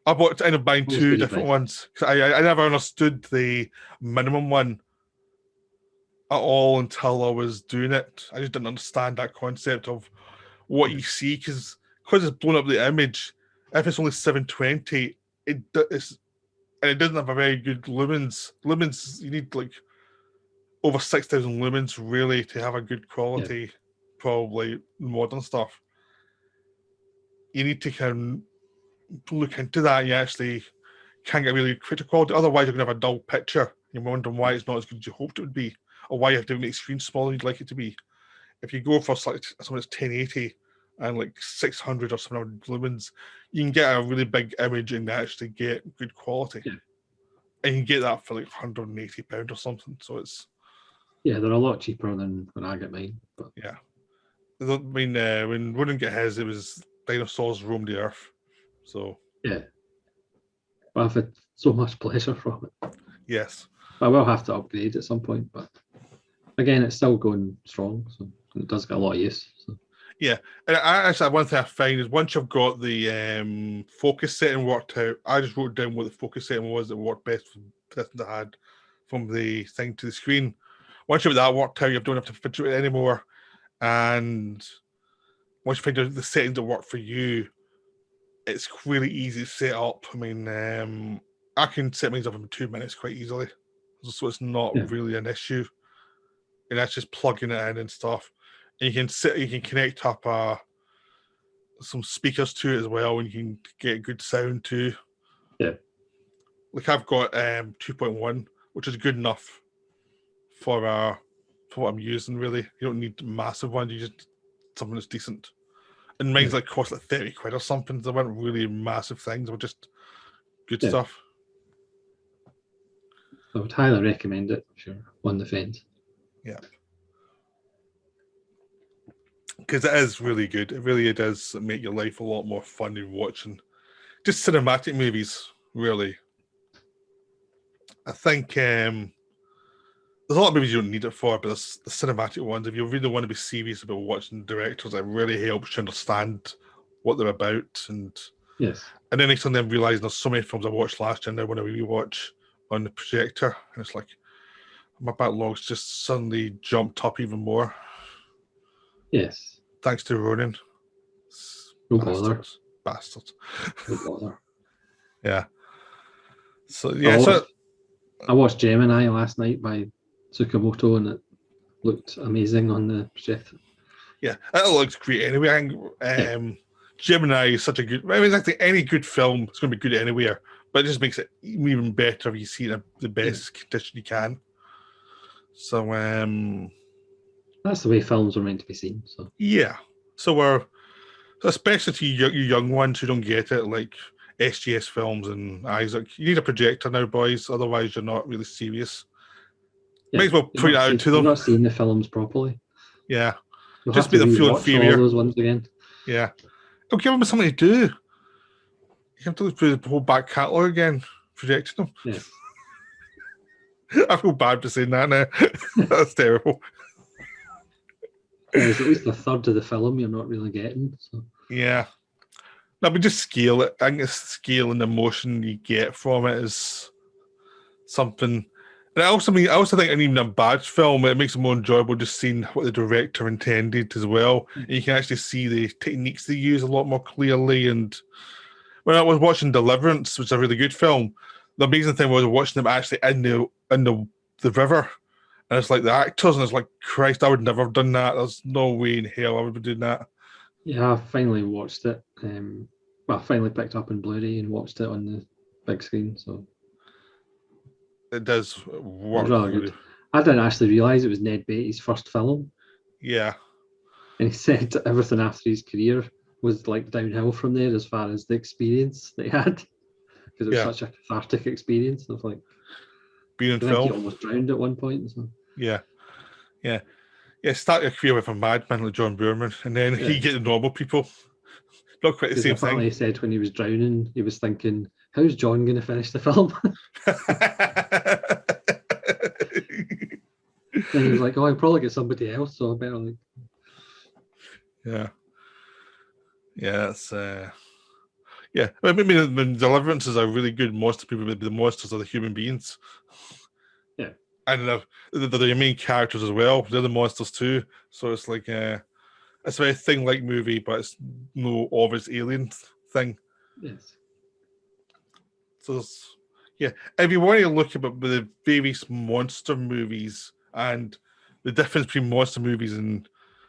I ended up buying Always two good different advice. ones, 'cause I never understood the minimum one at all until I was doing it. I just didn't understand that concept of what you see, because it's blown up the image. If it's only 720, it's and it doesn't have a very good lumens. Lumens, you need like over 6,000 lumens really to have a good quality, probably modern stuff. You need to kind of look into that. You actually can't get really critical quality. Otherwise, you're going to have a dull picture. You're wondering why it's not as good as you hoped it would be, or why you have to make screen smaller you'd like it to be. If you go for like something that's 1080 and like 600 or 700 lumens, you can get a really big image and actually get good quality. Yeah. And you can get that for like £180 or something. So it's they're a lot cheaper than when I get mine. But yeah. I mean, when Ronan got his, it was dinosaurs roamed the earth. So yeah, but I've had so much pleasure from it. yes, I will have to upgrade at some point, but again, it's still going strong, so it does get a lot of use. So. yeah. And one thing I find is once you've got the focus setting worked out, I just wrote down what the focus setting was that worked best for the distance I had from the thing to the screen. Once you've got that worked out, you don't have to fidget it anymore. And once you find out the settings that work for you, it's really easy to set up. I mean, I can set things up in 2 minutes quite easily, so it's not really an issue. And that's just plugging it in and stuff. And you can connect up some speakers to it as well, and you can get good sound too. Yeah. Like I've got 2.1, which is good enough for what I'm using. Really, you don't need massive ones. You just something that's decent. And mine's like cost like 30 quid or something. They weren't really massive things. They were just good stuff. I would highly recommend it if you're on the fence. Yeah. Because it is really good. It really does make your life a lot more fun in watching just cinematic movies, really. I think there's a lot of movies you don't need it for, but there's the cinematic ones. If you really want to be serious about watching directors, it really helps you understand what they're about. And then next time I'm realising there's so many films I watched last year and I want to rewatch on the projector. And it's like my backlog's just suddenly jumped up even more. Yes. Thanks to Ronan. No bother. Bastards. No bother. Yeah. So yeah, I watched Gemini last night by Tsukamoto, and it looked amazing on the projector. Yeah, it looks great anyway. I think Gemini is such a good. I mean, I think any good film is going to be good anywhere, but it just makes it even better if you see it in the best condition you can. So that's the way films are meant to be seen. So yeah, so especially to you young ones who don't get it, like SGS Films and Isaac, you need a projector now, boys. Otherwise, you're not really serious. Might as well point that out to them. You're not seeing the films properly. Yeah, You'll just have to make them feel inferior. All those ones again. Yeah, it'll give them something to do. You have to look through the whole back catalogue again, projecting them. Yeah. I feel bad for saying that now. That's terrible. There's at least a third of the film you're not really getting. So. Yeah. No, but just scale it. I think the scale and the emotion you get from it is something. And I also think even a bad film, it makes it more enjoyable just seeing what the director intended as well. And you can actually see the techniques they use a lot more clearly. And when I was watching Deliverance, which is a really good film, the amazing thing was watching them actually in the river. And it's like the actors, and it's like, Christ, I would never have done that. There's no way in hell I would be doing that. Yeah, I finally watched it. I finally picked up in Blu-ray and watched it on the big screen. So it does work. Really good. I didn't actually realise it was Ned Beatty's first film. Yeah. And he said everything after his career was like downhill from there as far as the experience they had. Because it was such a cathartic experience of like being in film. He almost drowned at one point. So. Yeah. Start your career with a madman like John Boorman, and then you get the normal people. Not quite the same thing. He said when he was drowning, he was thinking, "How's John going to finish the film?" Then he was like, "Oh, I'll probably get somebody else, so I better like." Yeah. It's yeah. I mean, the Deliverance is a really good monster movie, but the monsters are the human beings. Yeah. And they're the main characters as well. They're the monsters too. So it's like it's a very thing-like movie, but it's no obvious alien thing. Yes. So if you want to look at the various monster movies and the difference between monster movies and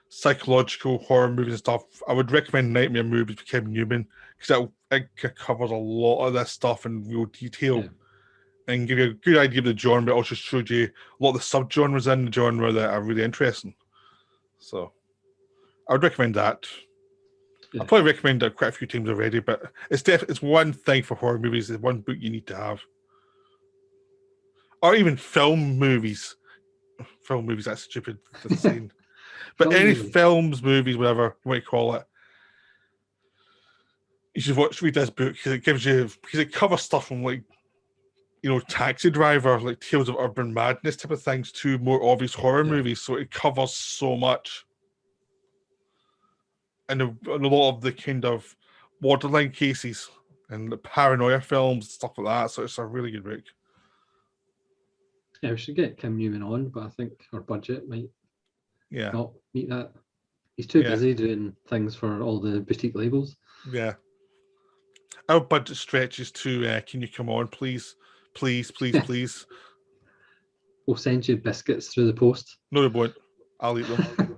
psychological horror movies and stuff, I would recommend Nightmare Movies by Kevin Newman, because it covers a lot of this stuff in real detail and give you a good idea of the genre, but also showed you a lot of the subgenres in the genre that are really interesting. So I would recommend that. I've probably recommended it quite a few times already, but it's one thing for horror movies. It's one book you need to have, or even film movies. Film movies, that's stupid. That's insane. But any films, movies, whatever you might call it, you should read this book, because it covers stuff from like, Taxi Driver, like Tales of Urban Madness type of things, to more obvious horror movies. So it covers so much. And a lot of the kind of borderline cases and the paranoia films, stuff like that. So it's a really good book. Yeah, we should get Kim Newman on, but I think our budget might not meet that. He's too busy doing things for all the boutique labels. Yeah. Our budget stretches to, can you come on, please? Please, please, please. We'll send you biscuits through the post. No, we won't. I'll eat them.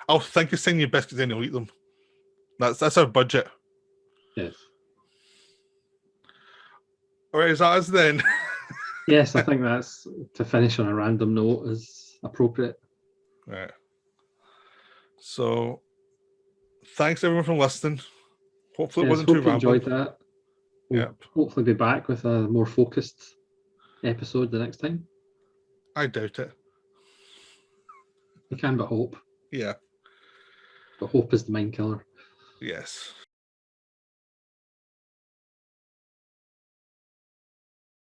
I'll think of sending you biscuits and you'll eat them. That's our budget. Yes. All right, is that us then? Yes, I think that's, to finish on a random note, is appropriate. Right. So, thanks everyone for listening. Hopefully it wasn't too rambling. Enjoyed that. We'll hopefully be back with a more focused episode the next time. I doubt it. You can but hope. Yeah. But hope is the mind killer. Yes.